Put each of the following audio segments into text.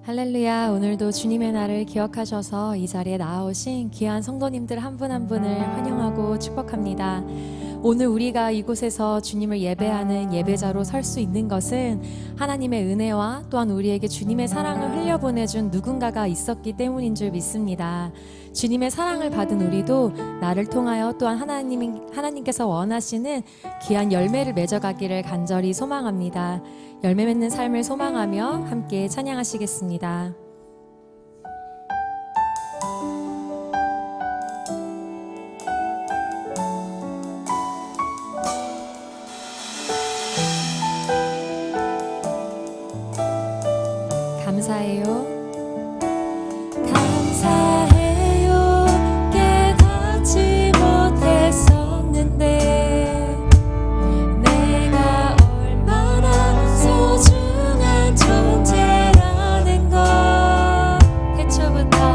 할렐루야. 오늘도 주님의 날을 기억하셔서 이 자리에 나아오신 귀한 성도님들 한 분 한 분을 환영하고 축복합니다. 오늘 우리가 이곳에서 주님을 예배하는 예배자로 설 수 있는 것은 하나님의 은혜와 또한 우리에게 주님의 사랑을 흘려보내준 누군가가 있었기 때문인 줄 믿습니다. 주님의 사랑을 받은 우리도 나를 통하여 또한 하나님께서 원하시는 귀한 열매를 맺어가기를 간절히 소망합니다. 열매 맺는 삶을 소망하며 함께 찬양하시겠습니다. 감사해요. 감사해요. 깨닫지 못했었는데 내가 얼마나 소중한 존재라는 걸 태초부터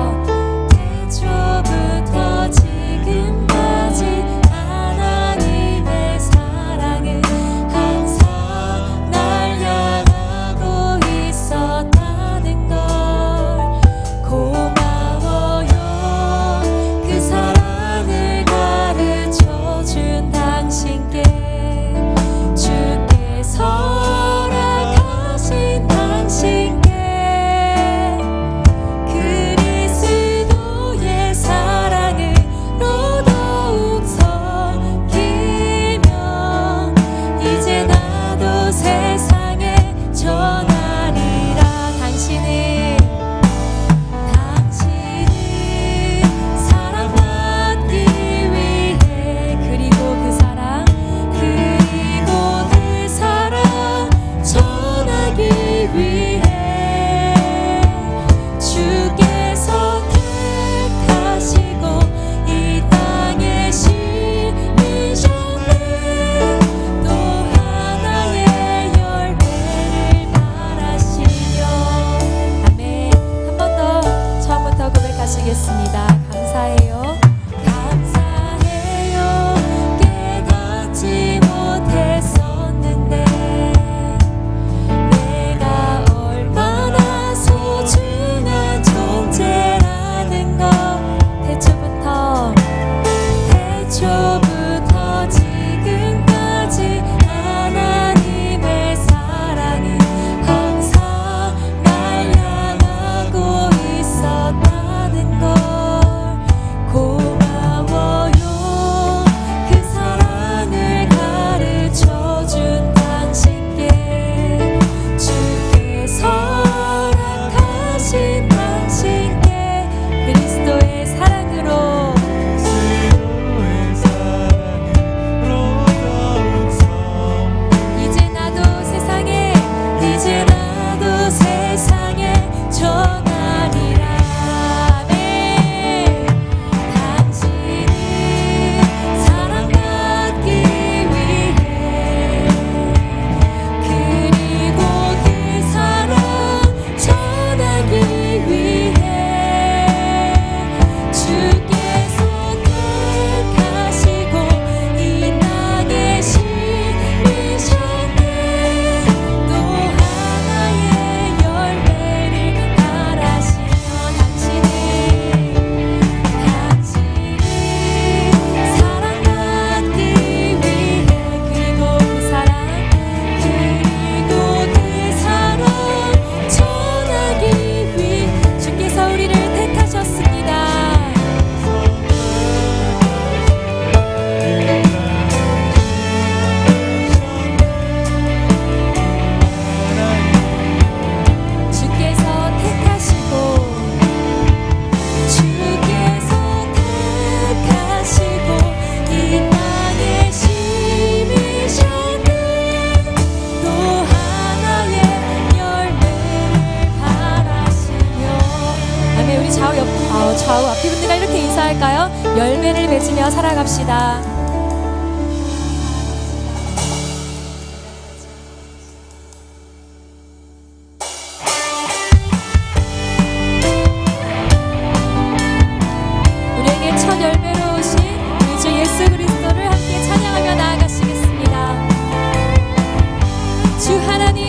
지금까지 하나님의 사랑은 항상 날 향하고 있었다는 걸 고마워요. 그 사랑을 가르쳐준 당신께 주께서 허락하신 당신께 그리스도의 사랑으로 더욱 섬기며 이제 나도 세상에 전하리라. 당신을 사랑받기 위해 그리고 그 사랑 전하기 위해 주께서 택하시고 이 땅에 심으셨네. 또 하나의 열매를 바라시며 아멘. 한 번 더 처음부터 고백하시겠습니다. 감사해요. 감사해요. 깨닫지 못했었는데 내가 얼마나 소중한 존재라는 걸 태초부터 지금까지 하나님의 사랑은 항상 날 향하고 있었다는 걸 고마워요. 그 사랑을 가르쳐준 당신께 주께서 허락하신 당신께 그리스도의 사랑으로 이제 나도 세상에 전하리라. 아멘. 당신을 사랑받기 위해 그리고 그 사랑 전하기 위해 주께서 택하시고 이 땅에 심으셨네. 또 하나의 열매를 바라시며 당신을 사랑받기 위해 그리고 그 사랑 전하기 위해 주께서 우리를 택하셨습니다. 주께서 택하시고 이 땅에 심으셨네. 또 하나의 열매를 바라시며 아멘. 우리 좌우 앞뒤 분들과 이렇게 인사할까요? 열매를 맺으며 살아갑시다. 우리에게 첫 열매로 오신 우리 주 예수 그리스도를 함께 찬양하며 나아가시겠습니다. 주 하나님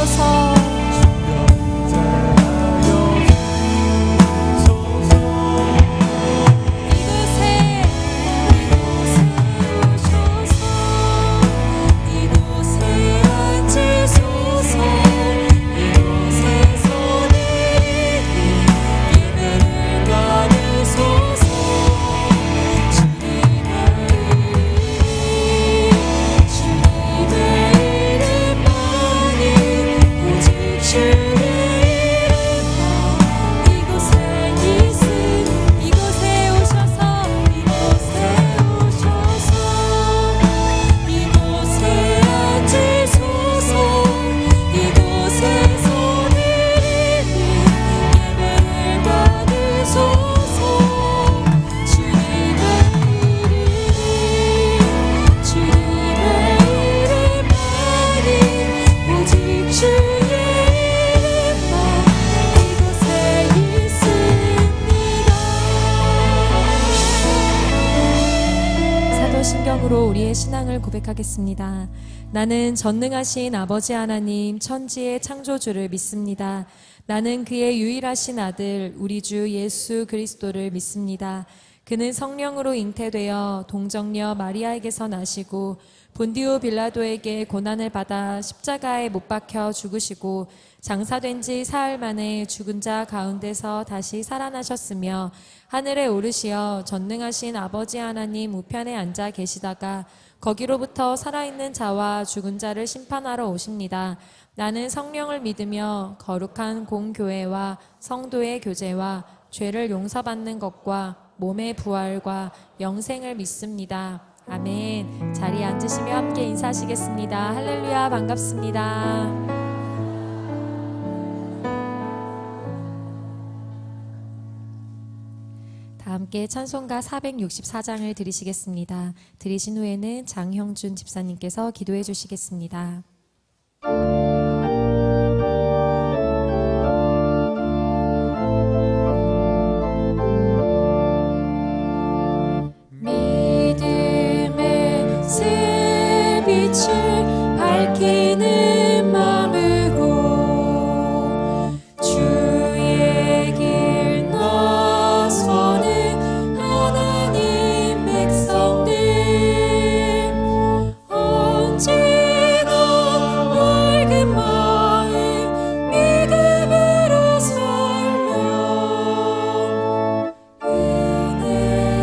주셔서 신경으로 우리의 신앙을 고백하겠습니다. 나는 전능하신 아버지 하나님 천지의 창조주를 믿습니다. 나는 그의 유일하신 아들 우리 주 예수 그리스도를 믿습니다. 그는 성령으로 잉태되어 동정녀 마리아에게서 나시고 본디오 빌라도에게 고난을 받아 십자가에 못 박혀 죽으시고 장사된 지 사흘 만에 죽은 자 가운데서 다시 살아나셨으며 하늘에 오르시어 전능하신 아버지 하나님 우편에 앉아 계시다가 거기로부터 살아있는 자와 죽은 자를 심판하러 오십니다. 나는 성령을 믿으며 거룩한 공교회와 성도의 교제와 죄를 용서받는 것과 몸의 부활과 영생을 믿습니다. 아멘. 자리에 앉으시며 함께 인사하시겠습니다. 할렐루야, 반갑습니다. 다 함께 찬송가 464장을 드리시겠습니다. 드리신 후에는 장형준 집사님께서 기도해 주시겠습니다. 믿음의 새 빛을 밝히는 마음으로 주의 길 나서는 하나님 백성들 언제나 밝은 마음 믿음으로 살며 은혜의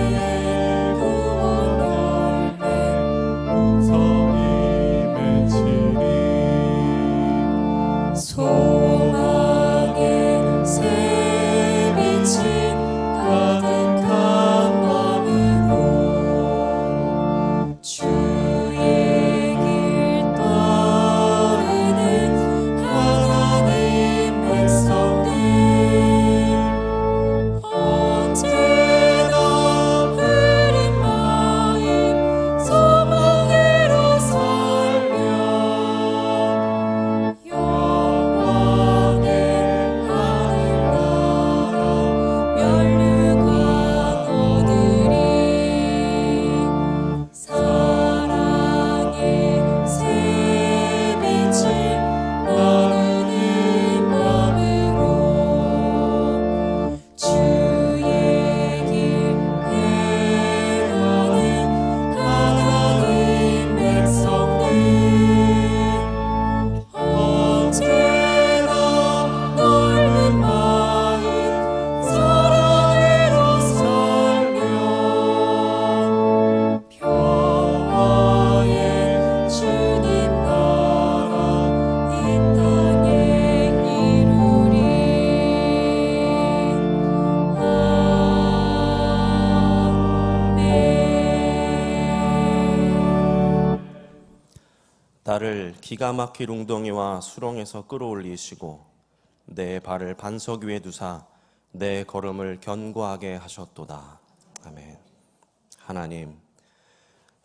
구원 열매 성이 맺히리 소망의 새 빛이 가득한 마음으로 주의 길 따르는 하나님 백성들 언제나 푸른 마음 소망으로 살며 영원의 하늘나라 면류관 얻으리 사랑의 새 빛을 나누는 마음으로 주의 길 행하는 하나님 백성들 언제나 넓은 마음 사랑으로 살며 평화의 주님 나라 이 땅에 이루리 아멘. 나를 기가 막힐 웅덩이와 수렁에서 끌어올리시고 내 발을 반석 위에 두사 내 걸음을 견고하게 하셨도다. 아멘. 하나님,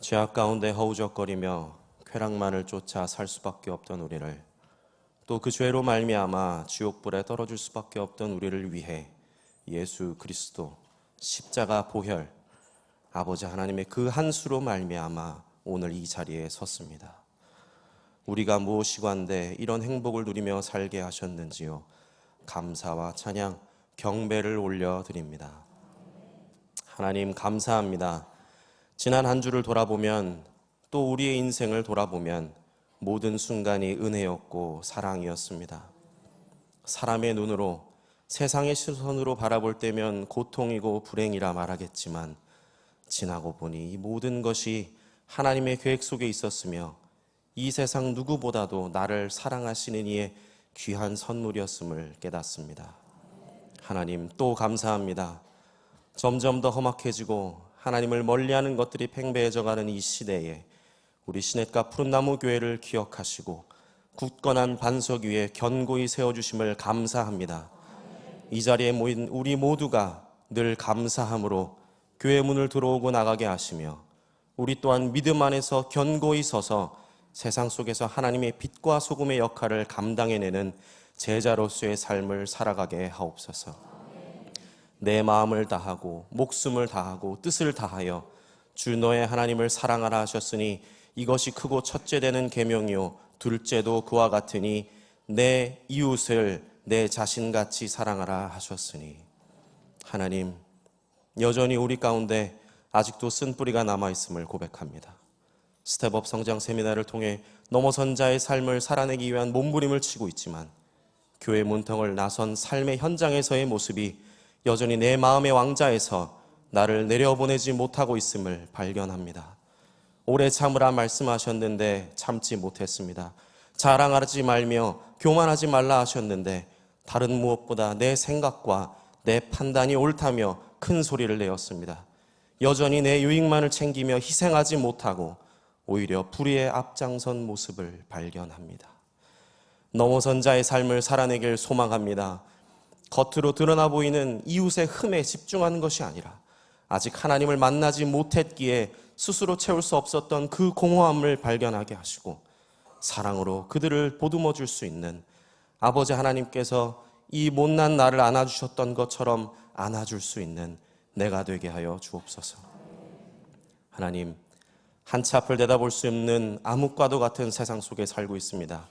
죄악 가운데 허우적거리며 쾌락만을 쫓아 살 수밖에 없던 우리를, 또 그 죄로 말미암아 지옥불에 떨어질 수밖에 없던 우리를 위해 예수 그리스도 십자가 보혈 아버지 하나님의 그 한 수로 말미암아 오늘 이 자리에 섰습니다. 우리가 무엇이고 한데 이런 행복을 누리며 살게 하셨는지요. 감사와 찬양, 경배를 올려드립니다. 하나님 감사합니다. 지난 한 주를 돌아보면 또 우리의 인생을 돌아보면 모든 순간이 은혜였고 사랑이었습니다. 사람의 눈으로 세상의 시선으로 바라볼 때면 고통이고 불행이라 말하겠지만 지나고 보니 이 모든 것이 하나님의 계획 속에 있었으며 이 세상 누구보다도 나를 사랑하시는 이의 귀한 선물이었음을 깨닫습니다. 하나님 또 감사합니다. 점점 더 험악해지고 하나님을 멀리하는 것들이 팽배해져가는 이 시대에 우리 시냇가 푸른나무 교회를 기억하시고 굳건한 반석 위에 견고히 세워주심을 감사합니다. 이 자리에 모인 우리 모두가 늘 감사함으로 교회 문을 들어오고 나가게 하시며 우리 또한 믿음 안에서 견고히 서서 세상 속에서 하나님의 빛과 소금의 역할을 감당해내는 제자로서의 삶을 살아가게 하옵소서. 내 마음을 다하고 목숨을 다하고 뜻을 다하여 주 너의 하나님을 사랑하라 하셨으니 이것이 크고 첫째 되는 계명이요 둘째도 그와 같으니 내 이웃을 내 자신같이 사랑하라 하셨으니 하나님 여전히 우리 가운데 아직도 쓴뿌리가 남아있음을 고백합니다. 스텝업 성장 세미나를 통해 넘어선 자의 삶을 살아내기 위한 몸부림을 치고 있지만 교회 문턱을 나선 삶의 현장에서의 모습이 여전히 내 마음의 왕자에서 나를 내려보내지 못하고 있음을 발견합니다. 오래 참으라 말씀하셨는데 참지 못했습니다. 자랑하지 말며 교만하지 말라 하셨는데 다른 무엇보다 내 생각과 내 판단이 옳다며 큰 소리를 내었습니다. 여전히 내 유익만을 챙기며 희생하지 못하고 오히려 불의의 앞장선 모습을 발견합니다. 넘어선 자의 삶을 살아내길 소망합니다. 겉으로 드러나 보이는 이웃의 흠에 집중하는 것이 아니라 아직 하나님을 만나지 못했기에 스스로 채울 수 없었던 그 공허함을 발견하게 하시고 사랑으로 그들을 보듬어 줄 수 있는 아버지 하나님께서 이 못난 나를 안아주셨던 것처럼 안아줄 수 있는 내가 되게 하여 주옵소서. 하나님, 한치 앞을 내다볼 수 없는 암흑과도 같은 세상 속에 살고 있습니다.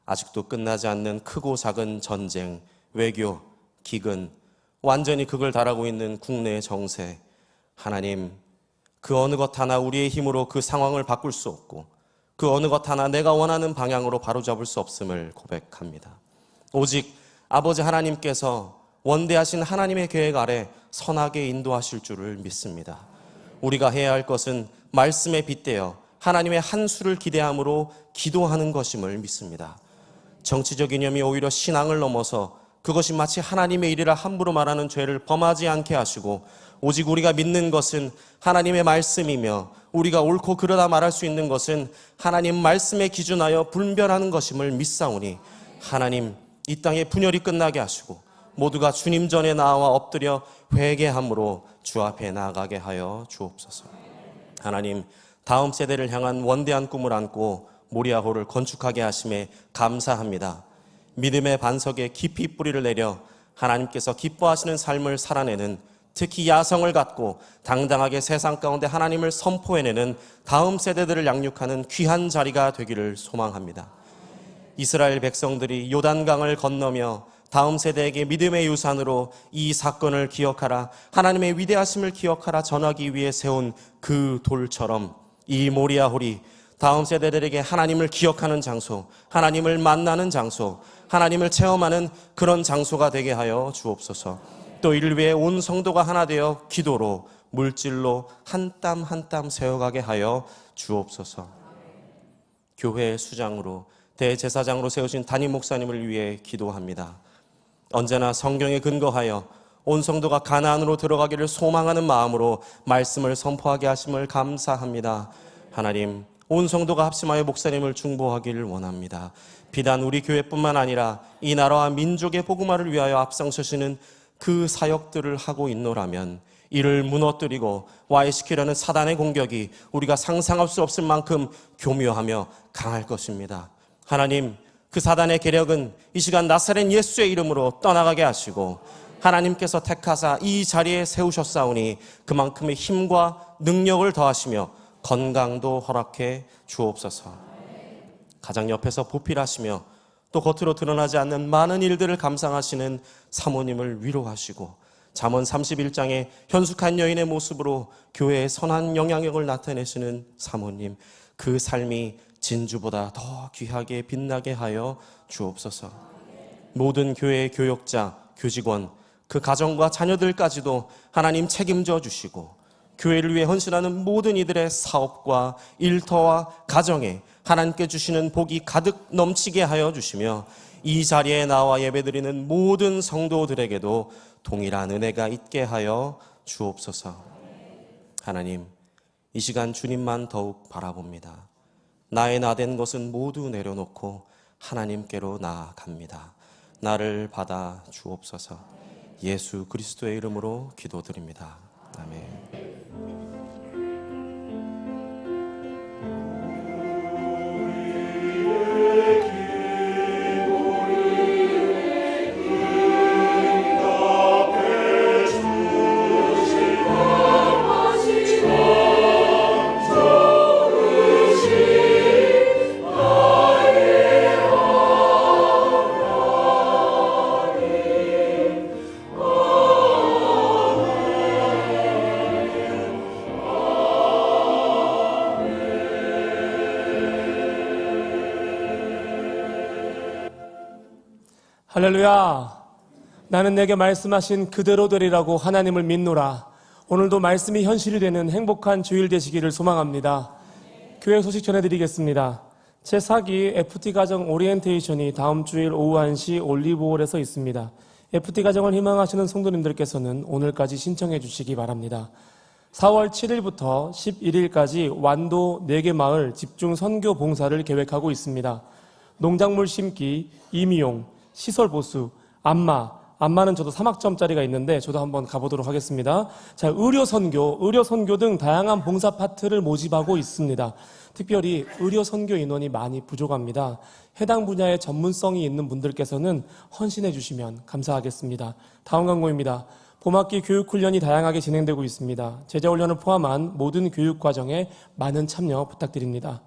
아직도 끝나지 않는 크고 작은 전쟁, 외교, 기근, 완전히 극을 달하고 있는 국내의 정세. 하나님, 그 어느 것 하나 우리의 힘으로 그 상황을 바꿀 수 없고 그 어느 것 하나 내가 원하는 방향으로 바로잡을 수 없음을 고백합니다. 오직 아버지 하나님께서 원대하신 하나님의 계획 아래 선하게 인도하실 줄을 믿습니다. 우리가 해야 할 것은 말씀에 빗대어 하나님의 한 수를 기대함으로 기도하는 것임을 믿습니다. 정치적 이념이 오히려 신앙을 넘어서 그것이 마치 하나님의 일이라 함부로 말하는 죄를 범하지 않게 하시고 오직 우리가 믿는 것은 하나님의 말씀이며 우리가 옳고 그르다 말할 수 있는 것은 하나님 말씀에 기준하여 분별하는 것임을 믿사오니 하나님 이 땅에 분열이 끝나게 하시고 모두가 주님 전에 나와 엎드려 회개함으로 주 앞에 나아가게 하여 주옵소서. 하나님 다음 세대를 향한 원대한 꿈을 안고 모리아호를 건축하게 하심에 감사합니다. 믿음의 반석에 깊이 뿌리를 내려 하나님께서 기뻐하시는 삶을 살아내는 특히 야성을 갖고 당당하게 세상 가운데 하나님을 선포해내는 다음 세대들을 양육하는 귀한 자리가 되기를 소망합니다. 이스라엘 백성들이 요단강을 건너며 다음 세대에게 믿음의 유산으로 이 사건을 기억하라, 하나님의 위대하심을 기억하라 전하기 위해 세운 그 돌처럼 이 모리아홀이 다음 세대들에게 하나님을 기억하는 장소, 하나님을 만나는 장소, 하나님을 체험하는 그런 장소가 되게 하여 주옵소서. 또 이를 위해 온 성도가 하나 되어 기도로 물질로 한 땀 한 땀 세워가게 하여 주옵소서. 교회의 수장으로 대제사장으로 세우신 담임 목사님을 위해 기도합니다. 언제나 성경에 근거하여 온 성도가 가나안으로 들어가기를 소망하는 마음으로 말씀을 선포하게 하심을 감사합니다. 하나님, 온 성도가 합심하여 목사님을 중보하기를 원합니다. 비단 우리 교회뿐만 아니라 이 나라와 민족의 복음화를 위하여 앞장서시는 그 사역들을 하고 있노라면 이를 무너뜨리고 와해시키려는 사단의 공격이 우리가 상상할 수 없을 만큼 교묘하며 강할 것입니다. 하나님, 그 사단의 계력은 이 시간 나사렛 예수의 이름으로 떠나가게 하시고 하나님께서 택하사 이 자리에 세우셨사오니 그만큼의 힘과 능력을 더하시며 건강도 허락해 주옵소서. 가장 옆에서 보필하시며 또 겉으로 드러나지 않는 많은 일들을 감상하시는 사모님을 위로하시고 잠언 31장의 현숙한 여인의 모습으로 교회의 선한 영향력을 나타내시는 사모님, 그 삶이 진주보다 더 귀하게 빛나게 하여 주옵소서. 모든 교회의 교역자, 교직원, 그 가정과 자녀들까지도 하나님 책임져 주시고 교회를 위해 헌신하는 모든 이들의 사업과 일터와 가정에 하나님께 주시는 복이 가득 넘치게 하여 주시며 이 자리에 나와 예배드리는 모든 성도들에게도 동일한 은혜가 있게 하여 주옵소서. 하나님, 이 시간 주님만 더욱 바라봅니다. 나의 나된 것은 모두 내려놓고 하나님께로 나아갑니다. 나를 받아 주옵소서. 예수 그리스도의 이름으로 기도드립니다. 아멘. 할렐루야. 나는 내게 말씀하신 그대로 되리라고 하나님을 믿노라. 오늘도 말씀이 현실이 되는 행복한 주일 되시기를 소망합니다. 교회 소식 전해드리겠습니다. 제4기 FT가정 오리엔테이션이 다음 주일 오후 1시 올리브홀에서 있습니다. FT가정을 희망하시는 성도님들께서는 오늘까지 신청해 주시기 바랍니다. 4월 7일부터 11일까지 완도 4개 마을 집중 선교 봉사를 계획하고 있습니다. 농작물 심기, 임용, 시설 보수, 안마는 저도 3학점짜리가 있는데 저도 한번 가보도록 하겠습니다. 자, 의료 선교 등 다양한 봉사 파트를 모집하고 있습니다. 특별히 의료 선교 인원이 많이 부족합니다. 해당 분야의 전문성이 있는 분들께서는 헌신해 주시면 감사하겠습니다. 다음 광고입니다. 봄학기 교육훈련이 다양하게 진행되고 있습니다. 제자훈련을 포함한 모든 교육과정에 많은 참여 부탁드립니다.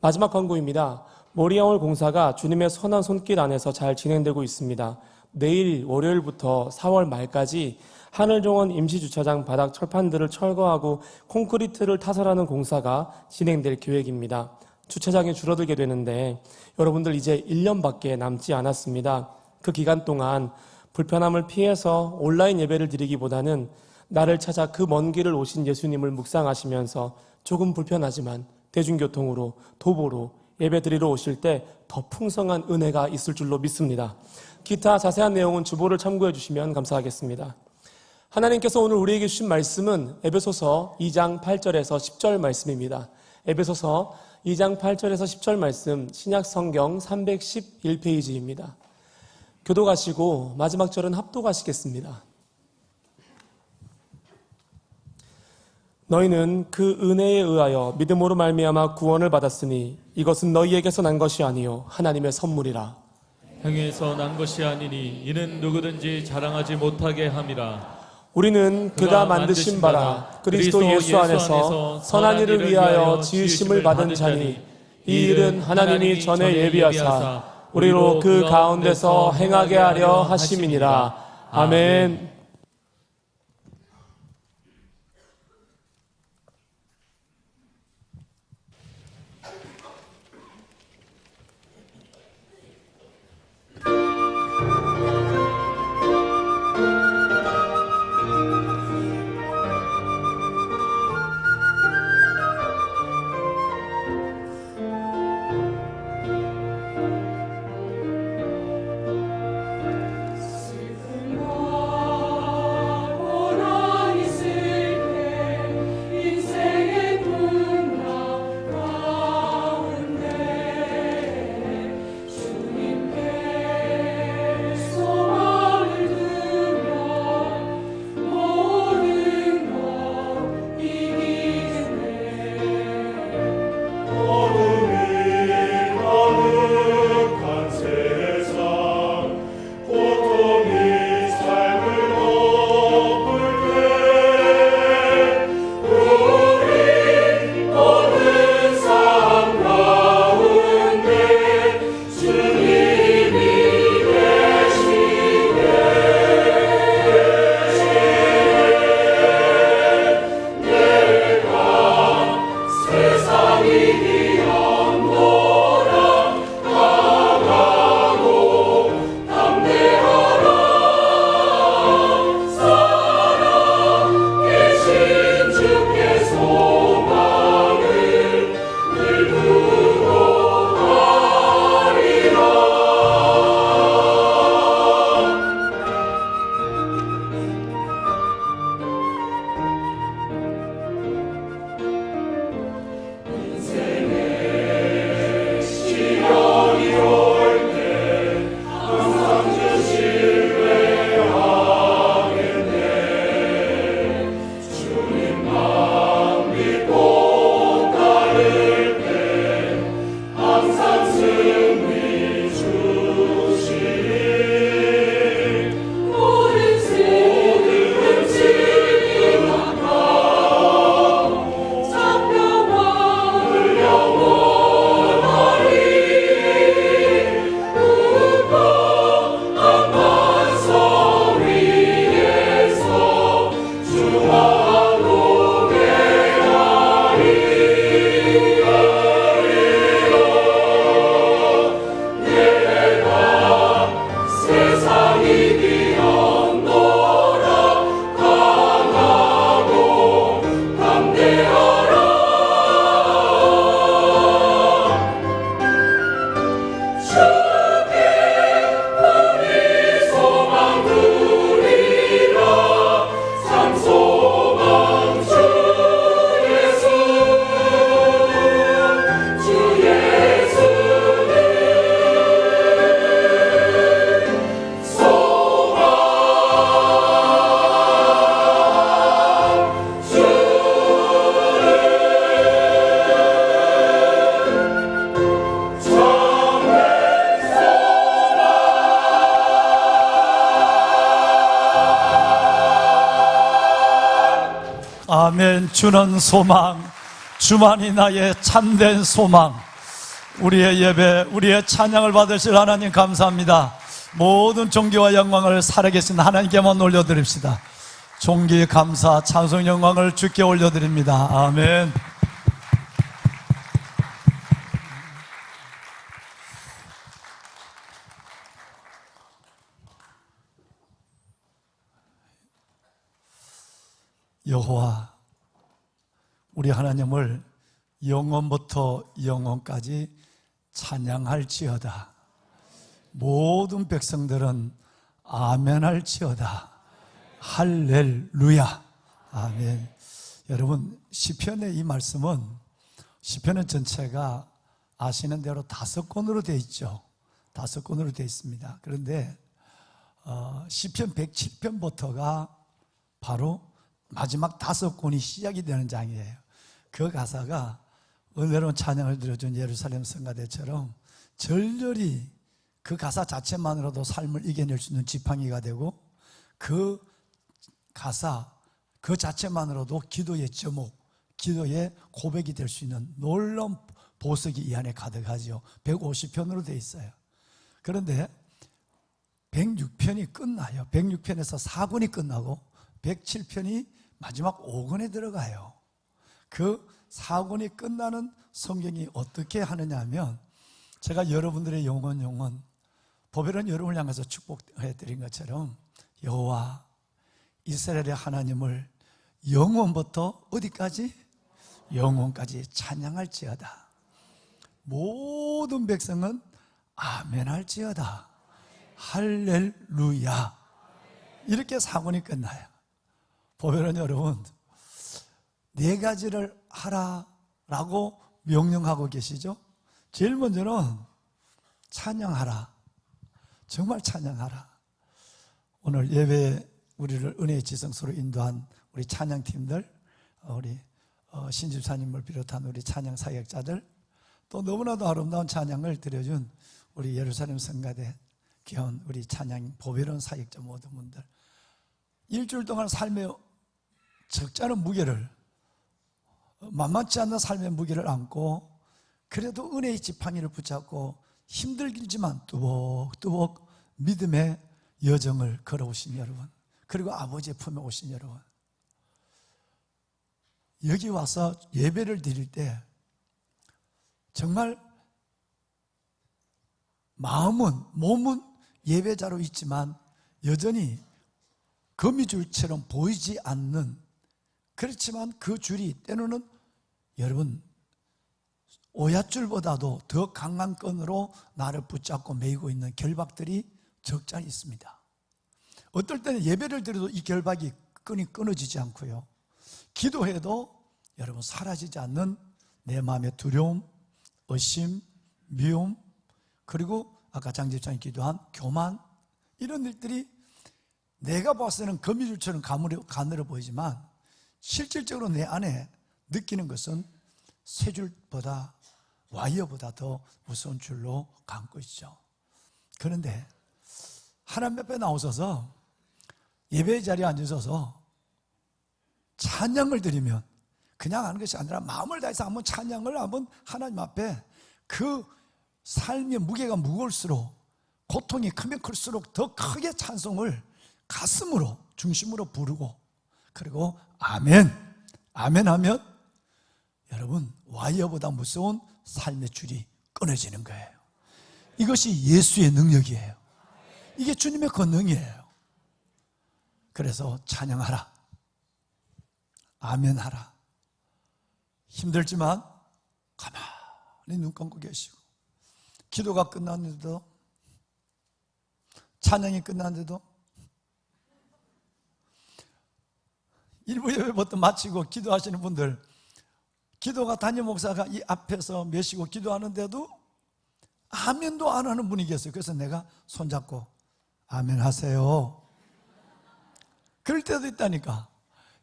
마지막 광고입니다. 모리아홀 공사가 주님의 선한 손길 안에서 잘 진행되고 있습니다. 내일 월요일부터 4월 말까지 하늘정원 임시주차장 바닥 철판들을 철거하고 콘크리트를 타설하는 공사가 진행될 계획입니다. 주차장이 줄어들게 되는데 여러분들 이제 1년밖에 남지 않았습니다. 그 기간 동안 불편함을 피해서 온라인 예배를 드리기보다는 나를 찾아 그 먼 길을 오신 예수님을 묵상하시면서 조금 불편하지만 대중교통으로, 도보로 예배 드리러 오실 때 더 풍성한 은혜가 있을 줄로 믿습니다. 기타 자세한 내용은 주보를 참고해 주시면 감사하겠습니다. 하나님께서 오늘 우리에게 주신 말씀은 에베소서 2장 8절에서 10절 말씀입니다. 에베소서 2장 8절에서 10절 말씀, 신약 성경 311페이지입니다. 교도가시고 마지막 절은 합독하시겠습니다. 너희는 그 은혜에 의하여 믿음으로 말미암아 구원을 받았으니 이것은 너희에게서 난 것이 아니요 하나님의 선물이라. 행에서 난 것이 아니니 이는 누구든지 자랑하지 못하게 함이라. 우리는 그가 만드신 바라 그리스도 예수 안에서 선한 일을 위하여 지으심을 받은 자니 이 일은 하나님이 전에 예비하사 우리로 그 가운데서 행하게 하려 하심이니라. 아멘. 아멘. 주는 소망, 주만이 나의 참된 소망. 우리의 예배, 우리의 찬양을 받으실 하나님 감사합니다. 모든 존귀와 영광을 살아계신 하나님께만 올려드립시다. 존귀, 감사, 찬송, 영광을 주께 올려드립니다. 아멘. 여호와, 우리 하나님을 영원부터 영원까지 찬양할지어다. 모든 백성들은 아멘할지어다. 할렐루야. 아멘. 여러분, 시편의 이 말씀은, 시편의 전체가 아시는 대로 5권으로 되어 있죠. 5권으로 되어 있습니다. 그런데 시편 107편부터가 바로 마지막 5권이 시작이 되는 장이에요. 그 가사가 은혜로운 찬양을 들어준 예루살렘 성가대처럼 절절히 그 가사 자체만으로도 삶을 이겨낼 수 있는 지팡이가 되고, 그 가사 그 자체만으로도 기도의 제목, 기도의 고백이 될 수 있는 놀라운 보석이 이 안에 가득하죠. 150편으로 되어 있어요. 그런데 106편이 끝나요. 106편에서 4권이 끝나고 107편이 마지막 5권에 들어가요. 그 4권이 끝나는 성경이 어떻게 하느냐 하면, 제가 여러분들의 영혼 보배로운 여러분을 향해서 축복해 드린 것처럼 여호와 이스라엘의 하나님을 영원부터 어디까지? 영원까지 찬양할지어다. 모든 백성은 아멘할지어다. 할렐루야. 이렇게 4권이 끝나요. 보배로운 여러분, 4가지를 하라라고 명령하고 계시죠. 제일 먼저는 찬양하라. 정말 찬양하라. 오늘 예배에 우리를 은혜의 지성소로 인도한 우리 찬양팀들, 우리 신집사님을 비롯한 우리 찬양 사역자들, 또 너무나도 아름다운 찬양을 드려준 우리 예루살렘 성가대 귀한 우리 찬양 보배로운 사역자 모든 분들, 일주일 동안 삶의 적지 않은 무게를, 만만치 않은 삶의 무게를 안고 그래도 은혜의 지팡이를 붙잡고 힘들지만 뚜벅뚜벅 믿음의 여정을 걸어오신 여러분, 그리고 아버지의 품에 오신 여러분, 여기 와서 예배를 드릴 때 정말 마음은, 몸은 예배자로 있지만 여전히 거미줄처럼 보이지 않는, 그렇지만 그 줄이 때로는 여러분 오얏줄보다도 더 강한 끈으로 나를 붙잡고 매이고 있는 결박들이 적지 않이 있습니다. 어떨 때는 예배를 드려도 이 결박이 끈이 끊어지지 않고요, 기도해도 여러분 사라지지 않는 내 마음의 두려움, 의심, 미움, 그리고 아까 장집사님 기도한 교만, 이런 일들이 내가 봤을 때는 거미줄처럼 가늘어 보이지만 실질적으로 내 안에 느끼는 것은 쇠줄보다, 와이어보다 더 무서운 줄로 감고 있죠. 그런데 하나님 앞에 나오셔서 예배의 자리에 앉으셔서 찬양을 드리면, 그냥 하는 것이 아니라 마음을 다해서 한번 찬양을 한번 하나님 앞에, 그 삶의 무게가 무거울수록, 고통이 크면 클수록 더 크게 찬송을 가슴으로, 중심으로 부르고, 그리고 아멘, 아멘 하면 여러분 와이어보다 무서운 삶의 줄이 끊어지는 거예요. 이것이 예수의 능력이에요. 이게 주님의 권능이에요. 그래서 찬양하라, 아멘 하라. 힘들지만 가만히 눈 감고 계시고, 기도가 끝났는데도, 찬양이 끝났는데도, 일부 예배부터 마치고 기도하시는 분들, 기도가 담임 목사가 이 앞에서 메시고 기도하는데도 아멘도 안 하는 분이 계세요. 그래서 내가 손잡고 아멘 하세요. 그럴 때도 있다니까.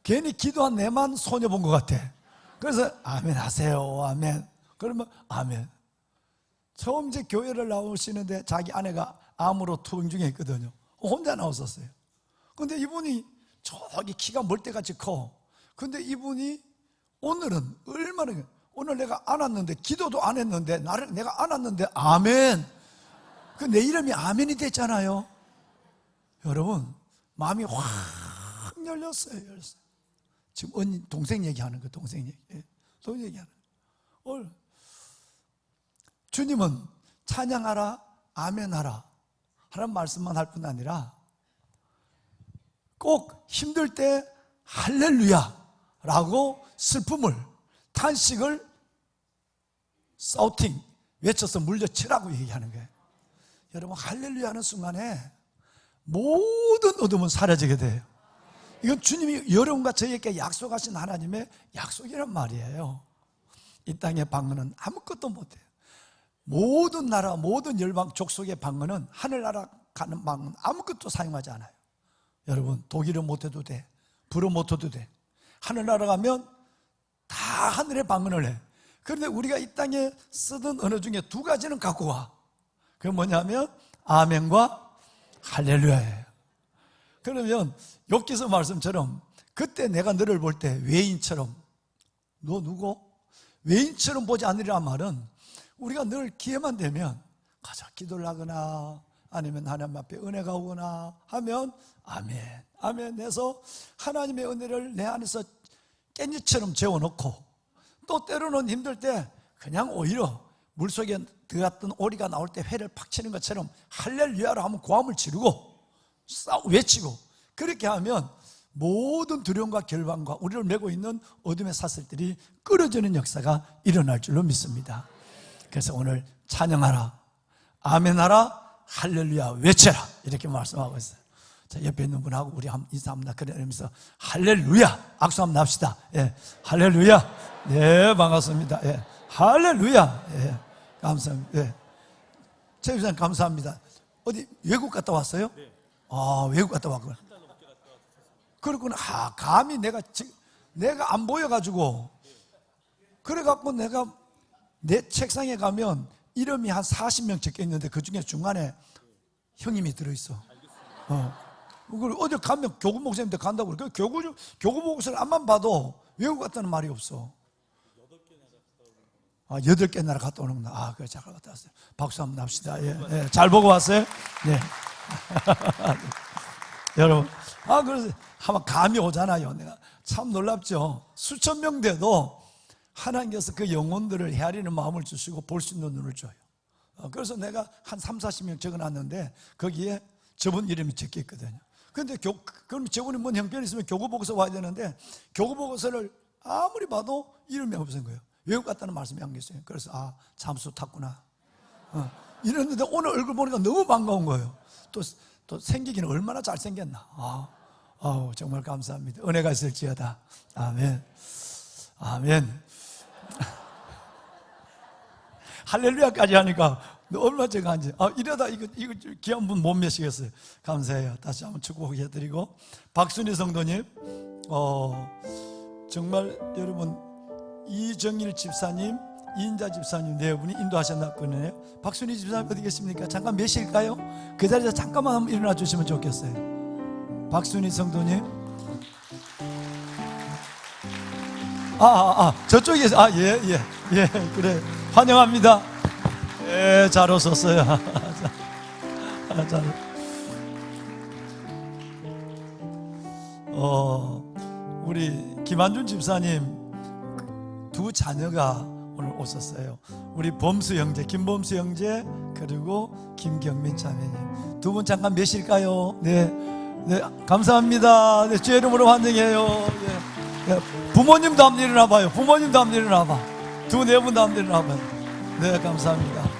괜히 기도한 내만 손해본 것 같아. 그래서 아멘 하세요, 아멘. 그러면 아멘. 처음 이제 교회를 나오시는데 자기 아내가 암으로 투병 중에 있거든요. 혼자 나왔었어요. 근데 이분이 저기 키가 멀때같이 커. 근데 이분이 오늘은 얼마나, 오늘 내가 안 왔는데, 기도도 안 했는데, 내가 안 왔는데, 아멘. 그 내 이름이 아멘이 됐잖아요. 여러분, 마음이 확 열렸어요. 지금 언니, 동생 얘기하는 거, 동생 얘기. 동생 얘기하는 거. 주님은 찬양하라, 아멘하라 하는 말씀만 할 뿐 아니라 꼭 힘들 때 할렐루야 라고 슬픔을, 탄식을 사우팅, 외쳐서 물려치라고 얘기하는 거예요. 여러분, 할렐루야 하는 순간에 모든 어둠은 사라지게 돼요. 이건 주님이 여러분과 저에게 약속하신 하나님의 약속이란 말이에요. 이 땅의 방언은 아무것도 못해요. 모든 나라, 모든 열방, 족속의 방언은, 하늘나라 가는 방언은 아무것도 사용하지 않아요. 여러분, 독일어 못해도 돼, 불어 못해도 돼. 하늘나라 가면 다 하늘의 방언을 해. 그런데 우리가 이 땅에 쓰던 언어 중에 두 가지는 갖고 와. 그게 뭐냐면 아멘과 할렐루야예요. 그러면 욥기서 말씀처럼 그때 내가 너를 볼 때 외인처럼, 너 누구? 외인처럼 보지 않으리란 말은 우리가 늘 기회만 되면 가서 기도를 하거나 아니면 하나님 앞에 은혜가 오거나 하면 아멘, 아멘 해서 하나님의 은혜를 내 안에서 깻잎처럼 재워놓고, 또 때로는 힘들 때 그냥 오히려 물속에 들어갔던 오리가 나올 때 회를 팍 치는 것처럼 할렐루야로 하면 고함을 지르고 외치고, 그렇게 하면 모든 두려움과 결방과 우리를 메고 있는 어둠의 사슬들이 끊어지는 역사가 일어날 줄로 믿습니다. 그래서 오늘 찬양하라, 아멘하라, 할렐루야 외쳐라 이렇게 말씀하고 있어요. 자, 옆에 있는 분하고 우리 한번 인사합니다. 그러면서 할렐루야 악수 한번 납시다. 예, 할렐루야. 네, 반갑습니다. 예, 할렐루야. 예, 감사합니다. 예, 최 교수님 감사합니다. 어디 외국 갔다 왔어요? 네. 아, 외국 갔다 왔구나. 그렇구나. 아, 감히 내가 안 보여가지고, 그래갖고 내가 내 책상에 가면 이름이 한 40명 적혀 있는데 그 중에 중간에 형님이 들어있어. 그걸 어디 가면 교구 목사님한테 간다고 그래. 교구 목사를 앞만 봐도 외국 갔다는 말이 없어. 8개 나라 갔다 오는구나. 아, 그래, 잘 갔다 왔어요. 박수 한번 납시다. 예, 예. 잘 보고 왔어요? 네. 여러분, 그래서 한번 감이 오잖아요. 내가 참 놀랍죠. 수천 명 돼도 하나님께서 그 영혼들을 헤아리는 마음을 주시고 볼 수 있는 눈을 줘요. 그래서 내가 한 30-40명 적어놨는데 거기에 저분 이름이 적혀 있거든요. 근데 그럼 저분이 뭔 형편이 있으면 교구보고서 와야 되는데 교구보고서를 아무리 봐도 이름이 없는 거예요. 외국 갔다는 말씀이 안 계세요. 그래서 잠수 탔구나. 이랬는데 오늘 얼굴 보니까 너무 반가운 거예요. 또 생기기는 얼마나 잘생겼나. 정말 감사합니다. 은혜가 있을지어다. 아멘. 아멘. 할렐루야까지 하니까 얼마나 제가 한지. 이러다 이거 귀한 분 못 메시겠어요. 감사해요. 다시 한번 축복해드리고. 박순희 성도님, 정말 여러분, 이정일 집사님, 이인자 집사님 네 분이 인도하셨나거든요. 박순희 집사님 어디 계십니까? 잠깐 몇일까요? 그 자리에서 잠깐만 한번 일어나 주시면 좋겠어요. 박순희 성도님. 저쪽에서, 예, 그래. 환영합니다. 예, 잘 오셨어요. 우리 김한준 집사님 두 자녀가 오늘 오셨어요. 우리 범수 형제, 김범수 형제, 그리고 김경민 자매님 두 분 잠깐 몇일까요? 네, 감사합니다. 네, 주의 이름으로 환영해요. 네, 부모님도 한번 일어나봐요. 부모님도 한번 일어나봐. 네 분도 한번 일어나봐요. 네, 감사합니다.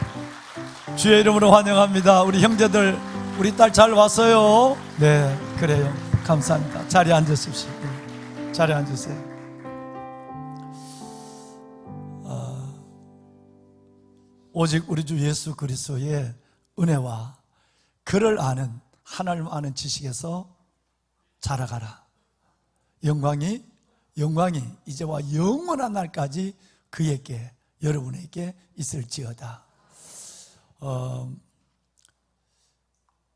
주의 이름으로 환영합니다. 우리 형제들, 우리 딸 잘 왔어요. 네, 그래요. 감사합니다. 자리에 앉으십시오. 자리에 앉으세요. 오직 우리 주 예수 그리스도의 은혜와 그를 아는, 하나님 아는 지식에서 자라가라. 영광이 이제와 영원한 날까지 그에게, 여러분에게 있을지어다.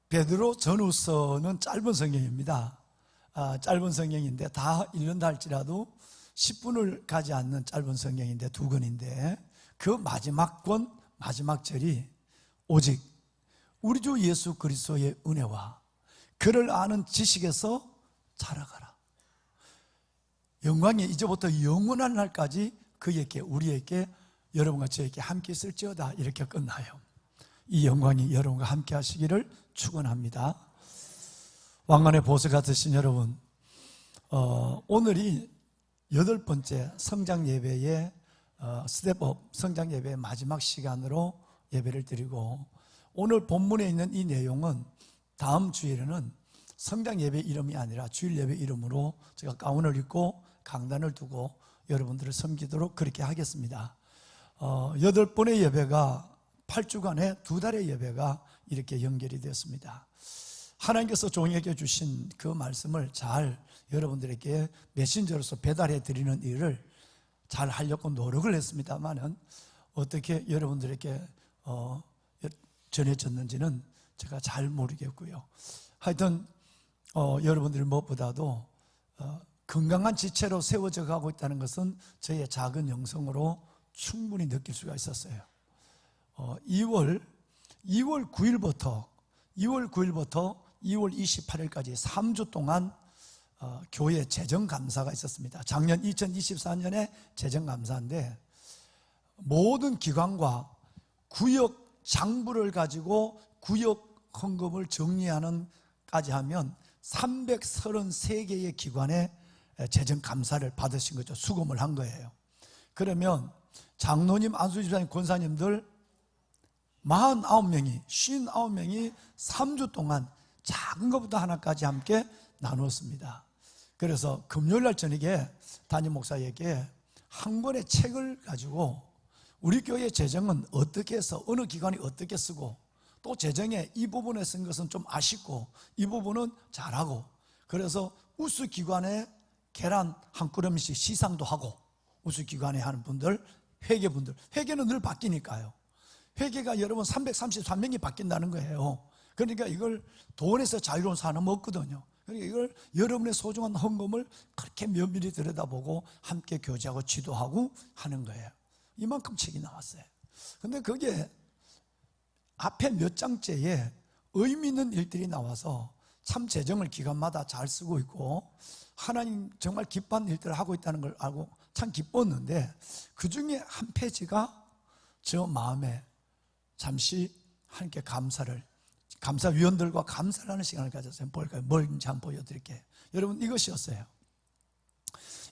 베드로 전후서는 짧은 성경입니다. 짧은 성경인데 다 읽는다 할지라도 10분을 가지 않는 짧은 성경인데 2권인데 그 마지막 권 마지막 절이 오직 우리 주 예수 그리스도의 은혜와 그를 아는 지식에서 자라가라. 영광이 이제부터 영원한 날까지 그에게 우리에게 여러분과 저에게 함께 있을지어다 이렇게 끝나요. 이 영광이 여러분과 함께 하시기를 축원합니다. 왕관의 보석 되신 여러분, 오늘이 8번째 성장 예배의 스텝업 성장 예배의 마지막 시간으로 예배를 드리고, 오늘 본문에 있는 이 내용은 다음 주일에는 성장 예배 이름이 아니라 주일 예배 이름으로 제가 가운을 입고 강단을 두고 여러분들을 섬기도록 그렇게 하겠습니다. 8번의 예배가 8주간의 2달의 예배가 이렇게 연결이 되었습니다. 하나님께서 종에게 주신 그 말씀을 잘 여러분들에게 메신저로서 배달해 드리는 일을 잘 하려고 노력을 했습니다만은 어떻게 여러분들에게 전해졌는지는 제가 잘 모르겠고요. 하여튼 여러분들이 무엇보다도 건강한 지체로 세워져 가고 있다는 것은 저의 작은 영성으로 충분히 느낄 수가 있었어요. 2월 9일부터 2월 28일까지 3주 동안 교회 재정감사가 있었습니다. 작년 2024년에 재정감사인데 모든 기관과 구역 장부를 가지고 구역 헌금을 정리하는 까지 하면 333개의 기관의 재정감사를 받으신 거죠. 수금을 한 거예요. 그러면 장로님, 안수집사님, 권사님들 49명이 59명이 3주 동안 작은 것부터 하나까지 함께 나누었습니다. 그래서 금요일날 저녁에 담임 목사에게 한 권의 책을 가지고 우리 교회 재정은 어떻게 해서 어느 기관이 어떻게 쓰고 또 재정에 이 부분에 쓴 것은 좀 아쉽고 이 부분은 잘하고, 그래서 우수기관에 계란 한 그릇씩 시상도 하고, 우수기관에 하는 분들, 회계분들, 회계는 늘 바뀌니까요. 회계가 여러분 333명이 바뀐다는 거예요. 그러니까 이걸 돈에서 자유로운 사람은 없거든요. 그러니까 이걸 여러분의 소중한 헌금을 그렇게 면밀히 들여다보고 함께 교제하고 지도하고 하는 거예요. 이만큼 책이 나왔어요. 근데 그게 앞에 몇 장째에 의미 있는 일들이 나와서 참 재정을 기관마다 잘 쓰고 있고 하나님 정말 기뻐하는 일들을 하고 있다는 걸 알고 참 기뻤는데, 그 중에 한 페이지가 저 마음에 잠시 하나님께 감사위원들과 감사를 하는 시간을 가졌어요. 볼까요? 뭘인지 한번 보여드릴게요. 여러분, 이것이었어요.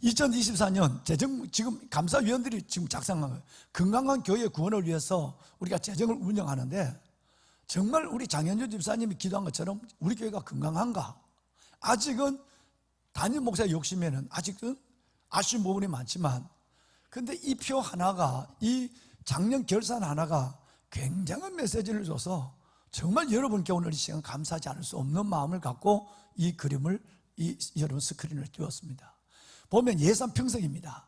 2024년 재정, 지금 감사위원들이 지금 작성한 거예요. 건강한 교회 구원을 위해서 우리가 재정을 운영하는데, 정말 우리 장현준 집사님이 기도한 것처럼 우리 교회가 건강한가? 아직은 담임 목사의 욕심에는 아직은 아쉬운 부분이 많지만, 근데 이 표 하나가, 이 작년 결산 하나가 굉장한 메시지를 줘서 정말 여러분께 오늘 이 시간 감사하지 않을 수 없는 마음을 갖고 이 그림을 여러분 스크린을 띄웠습니다. 보면 예산 편성입니다.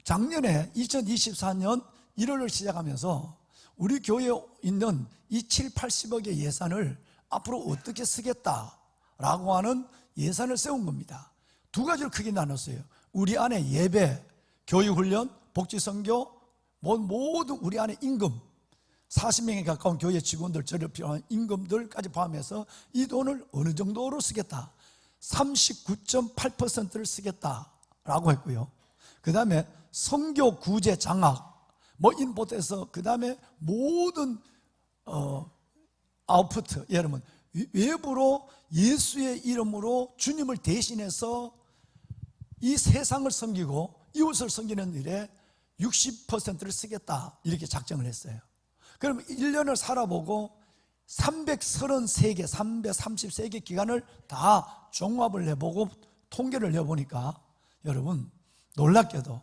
작년에 2024년 1월을 시작하면서 우리 교회에 있는 이 7, 80억의 예산을 앞으로 어떻게 쓰겠다라고 하는 예산을 세운 겁니다. 두 가지로 크게 나눴어요. 우리 안에 예배, 교육훈련, 복지선교, 모든 우리 안에 임금, 40명에 가까운 교회 직원들, 저를 필요한 임금들까지 포함해서 이 돈을 어느 정도로 쓰겠다. 39.8%를 쓰겠다라고 했고요. 그 다음에 선교 구제 장학, 인포트에서 그 다음에 모든 아웃푸트, 여러분 외부로 예수의 이름으로 주님을 대신해서 이 세상을 섬기고 이웃을 섬기는 일에 60%를 쓰겠다, 이렇게 작정을 했어요. 그럼 1년을 살아보고 333개, 333개 기간을 다 종합을 해보고 통계를 내보니까 여러분 놀랍게도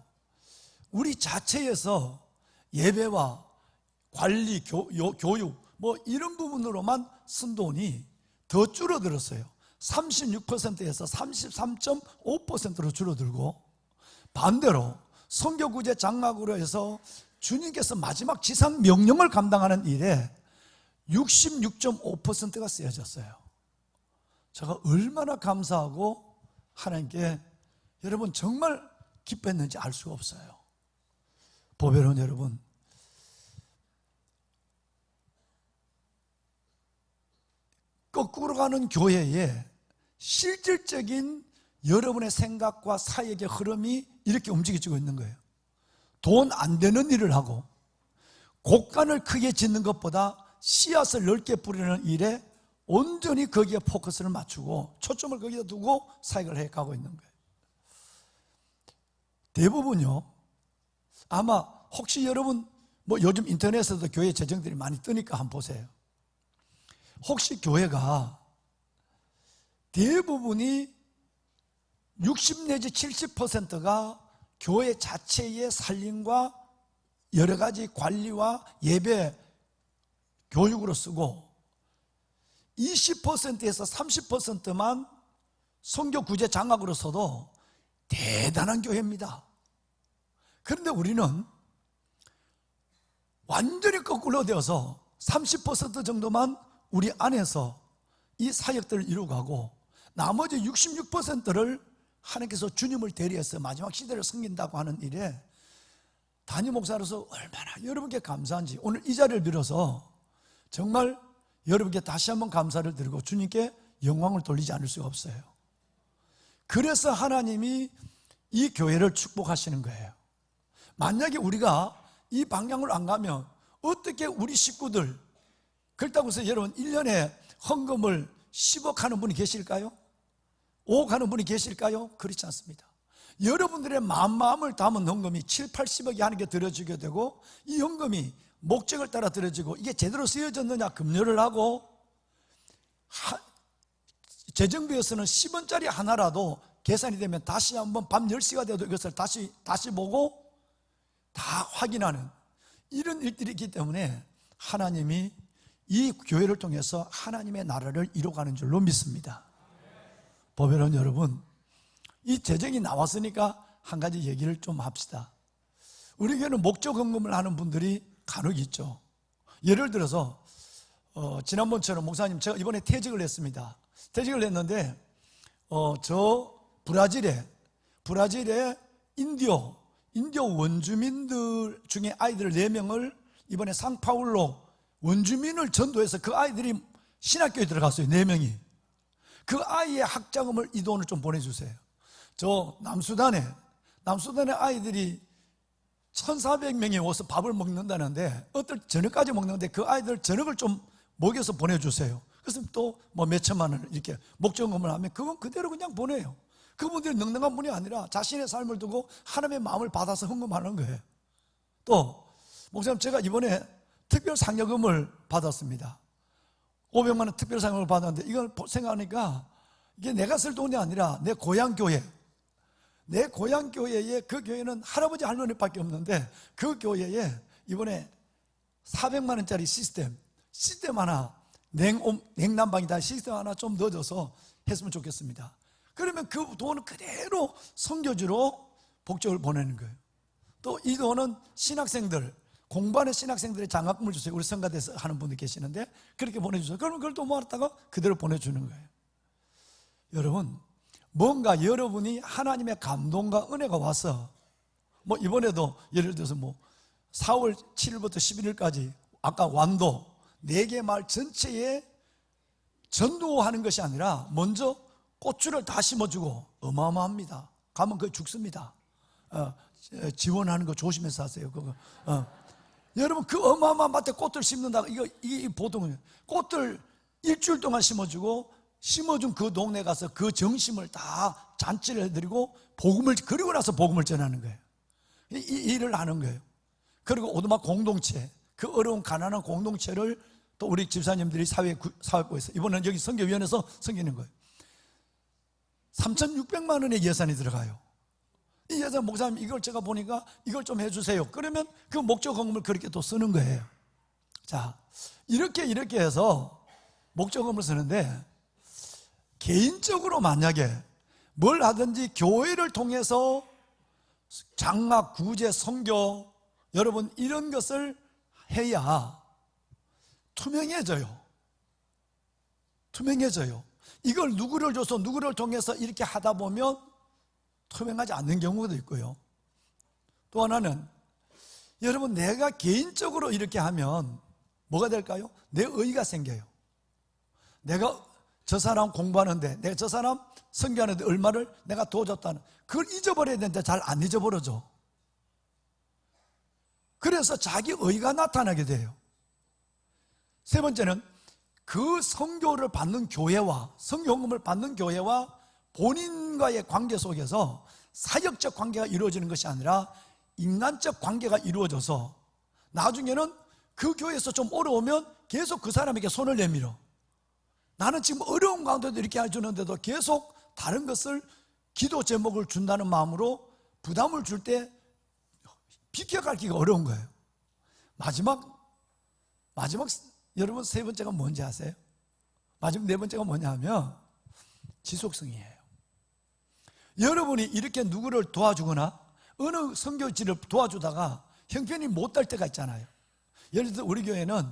우리 자체에서 예배와 관리, 교육 이런 부분으로만 쓴 돈이 더 줄어들었어요. 36%에서 33.5%로 줄어들고, 반대로 선교구제 장학으로 해서 주님께서 마지막 지상 명령을 감당하는 일에 66.5%가 쓰여졌어요. 제가 얼마나 감사하고 하나님께 여러분 정말 기뻐했는지 알 수가 없어요. 보배로운 여러분, 거꾸로 가는 교회에 실질적인 여러분의 생각과 사역의 흐름이 이렇게 움직여지고 있는 거예요. 돈 안 되는 일을 하고 곡간을 크게 짓는 것보다 씨앗을 넓게 뿌리는 일에 온전히 거기에 포커스를 맞추고 초점을 거기에 두고 사역을 해가고 있는 거예요. 대부분요, 아마 혹시 여러분 뭐 요즘 인터넷에도 교회 재정들이 많이 뜨니까 한번 보세요. 혹시 교회가 대부분이 60 내지 70%가 교회 자체의 살림과 여러 가지 관리와 예배 교육으로 쓰고 20%에서 30%만 선교 구제 장학으로 써도 대단한 교회입니다. 그런데 우리는 완전히 거꾸로 되어서 30% 정도만 우리 안에서 이 사역들을 이루어가고 나머지 66%를 하나님께서 주님을 대리해서 마지막 시대를 섬긴다고 하는 일에 담임 목사로서 얼마나 여러분께 감사한지 오늘 이 자리를 빌어서 정말 여러분께 다시 한번 감사를 드리고 주님께 영광을 돌리지 않을 수가 없어요. 그래서 하나님이 이 교회를 축복하시는 거예요. 만약에 우리가 이 방향으로 안 가면 어떻게 우리 식구들, 그렇다고 해서 여러분 1년에 헌금을 10억 하는 분이 계실까요? 5억 하는 분이 계실까요? 그렇지 않습니다. 여러분들의 마음을 담은 헌금이 7, 80억이 하는 게 들어지게 되고 이 헌금이 목적을 따라 들어지고 이게 제대로 쓰여졌느냐 검열을 하고 재정부에서는 10원짜리 하나라도 계산이 되면 다시 한번 밤 10시가 돼도 이것을 다시 보고 다 확인하는 이런 일들이 있기 때문에 하나님이 이 교회를 통해서 하나님의 나라를 이루어가는 줄로 믿습니다. 보배로운 여러분, 이 재정이 나왔으니까 한 가지 얘기를 좀 합시다. 우리 교회는 목적 헌금을 하는 분들이 간혹 있죠. 예를 들어서 지난번처럼 목사님 제가 이번에 퇴직을 했습니다. 퇴직을 했는데 저 브라질에 인디오 원주민들 중에 아이들 4명을 이번에 상파울로 원주민을 전도해서 그 아이들이 신학교에 들어갔어요. 4명이. 그 아이의 학자금을 이 돈을 좀 보내주세요. 저 남수단에 아이들이 1,400명이 와서 밥을 먹는다는데 어떨 저녁까지 먹는데 그 아이들 저녁을 좀 먹여서 보내주세요. 그래서 또 뭐 몇천만 원을 이렇게 목적금을 하면 그건 그대로 그냥 보내요. 그분들이 넉넉한 분이 아니라 자신의 삶을 두고 하나님의 마음을 받아서 헌금하는 거예요. 또 목사님 제가 이번에 특별 상여금을 받았습니다. 500만 원 특별 상여금을 받았는데 이걸 생각하니까 이게 내가 쓸 돈이 아니라 내 고향 교회에 그 교회는 할아버지 할머니밖에 없는데 그 교회에 이번에 400만 원짜리 시스템 하나 냉난방이다 시스템 하나 좀 넣어줘서 했으면 좋겠습니다. 그러면 그 돈은 그대로 선교지로 복적을 보내는 거예요. 또 이 돈은 신학생들 공부하는 신학생들의 장학금을 주세요. 우리 성가대에서 하는 분들 계시는데 그렇게 보내주세요. 그러면 그걸 또 모았다가 그대로 보내주는 거예요. 여러분 뭔가 여러분이 하나님의 감동과 은혜가 와서 뭐 이번에도 예를 들어서 뭐 4월 7일부터 11일까지 아까 완도 4개 마을 전체에 전도하는 것이 아니라 먼저 꽃줄을 다 심어주고 어마어마합니다. 가면 그거 죽습니다. 지원하는 거 조심해서 하세요. 그거. 여러분 그 어마어마한 밭에 꽃을 심는다. 이 보통은 꽃을 일주일 동안 심어주고 심어준 그 동네 가서 그 정심을 다 잔치를 해드리고 그리고 나서 복음을 전하는 거예요. 이 일을 하는 거예요. 그리고 오두막 공동체, 그 어려운 가난한 공동체를 또 우리 집사님들이 사회부에서 이번에는 여기 선교위원회에서 섬기는 거예요. 3,600만 원의 예산이 들어가요. 이 예산 목사님 이걸 제가 보니까 이걸 좀 해주세요. 그러면 그 목적 헌금을 그렇게 또 쓰는 거예요. 자, 이렇게 해서 목적 헌금을 쓰는데 개인적으로 만약에 뭘 하든지 교회를 통해서 장막, 구제, 선교 여러분 이런 것을 해야 투명해져요. 이걸 누구를 줘서 누구를 통해서 이렇게 하다 보면 투명하지 않는 경우도 있고요. 또 하나는 여러분, 내가 개인적으로 이렇게 하면 뭐가 될까요? 내 의의가 생겨요. 내가 저 사람 공부하는데, 내가 저 사람 선교하는데 얼마를 내가 도와줬다는, 그걸 잊어버려야 되는데 잘 안 잊어버려져. 그래서 자기 의의가 나타나게 돼요. 세 번째는 그 선교를 받는 교회와, 선교헌금을 받는 교회와 본인과의 관계 속에서 사역적 관계가 이루어지는 것이 아니라 인간적 관계가 이루어져서 나중에는 그 교회에서 좀 어려우면 계속 그 사람에게 손을 내밀어. 나는 지금 어려운 가운데도 이렇게 해주는데도 계속 다른 것을, 기도 제목을 준다는 마음으로 부담을 줄 때 비켜가기가 어려운 거예요. 마지막 여러분, 세 번째가 뭔지 아세요? 마지막 네 번째가 뭐냐 하면 지속성이에요. 여러분이 이렇게 누구를 도와주거나 어느 선교지를 도와주다가 형편이 못 될 때가 있잖아요. 예를 들어 우리 교회는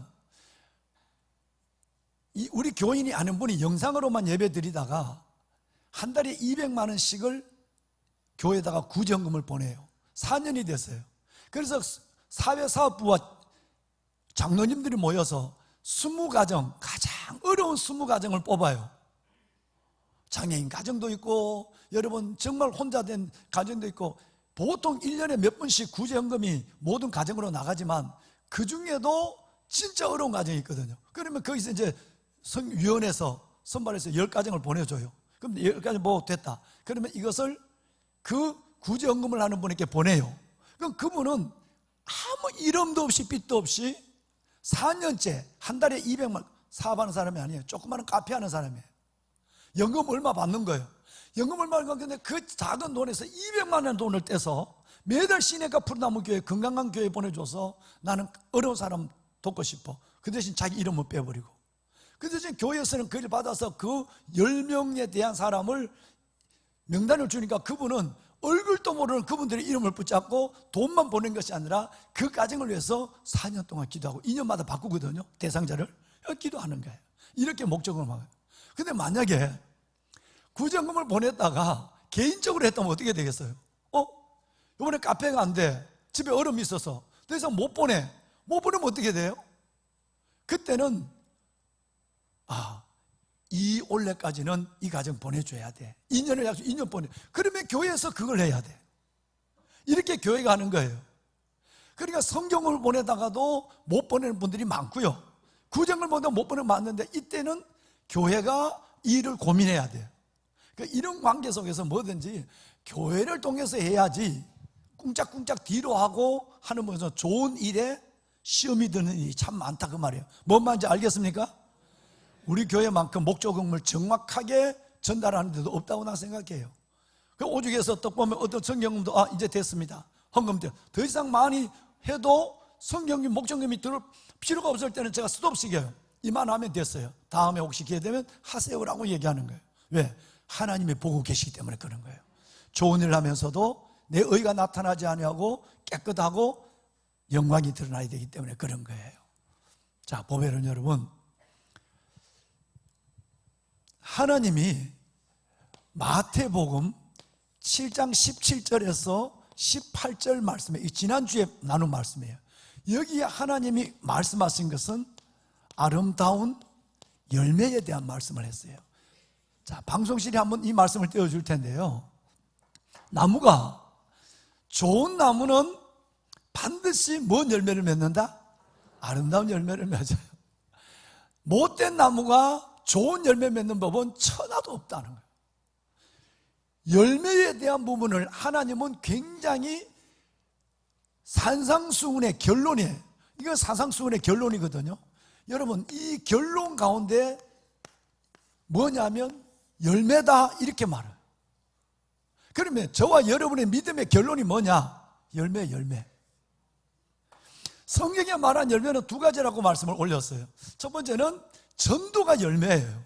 우리 교인이 아는 분이 영상으로만 예배 드리다가 한 달에 200만 원씩을 교회에다가 구제헌금을 보내요. 4년이 됐어요. 그래서 사회사업부와 장로님들이 모여서 20가정, 가장 어려운 20가정을 뽑아요. 장애인 가정도 있고, 여러분 정말 혼자 된 가정도 있고, 보통 1년에 몇 번씩 구제헌금이 모든 가정으로 나가지만 그 중에도 진짜 어려운 가정이 있거든요. 그러면 거기서 이제 위원회에서 선발해서 10가정을 보내줘요. 그럼 10가정 보고 됐다. 그러면 이것을 그 구제헌금을 하는 분에게 보내요. 그럼 그분은 아무 이름도 없이 빚도 없이 4년째 한 달에 200만, 사업하는 사람이 아니에요. 조그마한 카페 하는 사람이에요. 연금 얼마 받는 거예요. 연금 얼마 받는데 그 작은 돈에서 200만 원 돈을 떼서 매달 시내가 푸르나무 교회, 건강한 교회 보내줘서 나는 어려운 사람 돕고 싶어. 그 대신 자기 이름을 빼버리고, 그 대신 교회에서는 그걸 받아서 그 10명에 대한 사람을 명단을 주니까 그분은 얼굴도 모르는 그분들의 이름을 붙잡고 돈만 보낸 것이 아니라 그 가정을 위해서 4년 동안 기도하고 2년마다 바꾸거든요. 대상자를 기도하는 거예요. 이렇게 목적을 막아요. 근데 만약에 구제헌금을 보냈다가 개인적으로 했다면 어떻게 되겠어요? 이번에 카페가 안 돼, 집에 얼음이 있어서 더 이상 못 보내면 어떻게 돼요? 그때는 이 올해까지는 이 가정 보내줘야 돼. 2년을 약속, 2년 보내. 그러면 교회에서 그걸 해야 돼. 이렇게 교회가 하는 거예요. 그러니까 성경을 보내다가도 못 보내는 분들이 많고요. 구정을 보내다 못 보내면 많는데, 이때는 교회가 이 일을 고민해야 돼요. 그러니까 이런 관계 속에서 뭐든지 교회를 통해서 해야지 꿍짝꿍짝 뒤로 하고 하는 것은 좋은 일에 시험이 드는 일이 참 많다, 그 말이에요. 뭔 말인지 알겠습니까? 우리 교회만큼 목적응을 정확하게 전달하는 데도 없다고 나 생각해요. 그 오죽에서 딱 보면 어떤 성경금도 이제 됐습니다, 헌금돼. 더 이상 많이 해도 성경금, 목적금이 들을 필요가 없을 때는 제가 스톱시켜요. 이만하면 됐어요. 다음에 혹시 기회 되면 하세요라고 얘기하는 거예요. 왜? 하나님이 보고 계시기 때문에 그런 거예요. 좋은 일을 하면서도 내 의가 나타나지 아니하고 깨끗하고 영광이 드러나야 되기 때문에 그런 거예요. 자, 보면은 여러분, 하나님이 마태복음 7장 17절에서 18절 말씀에, 지난주에 나눈 말씀이에요. 여기에 하나님이 말씀하신 것은 아름다운 열매에 대한 말씀을 했어요. 자, 방송실에 한번 이 말씀을 띄워줄 텐데요. 나무가, 좋은 나무는 반드시 뭔 열매를 맺는다? 아름다운 열매를 맺어요. 못된 나무가 좋은 열매 맺는 법은 천하도 없다는 거예요. 열매에 대한 부분을 하나님은 굉장히 산상수훈의 결론이에요. 이건 산상수훈의 결론이거든요. 여러분, 이 결론 가운데 뭐냐면 열매다, 이렇게 말해요. 그러면 저와 여러분의 믿음의 결론이 뭐냐? 열매. 성경에 말한 열매는 두 가지라고 말씀을 올렸어요. 첫 번째는 전도가 열매예요.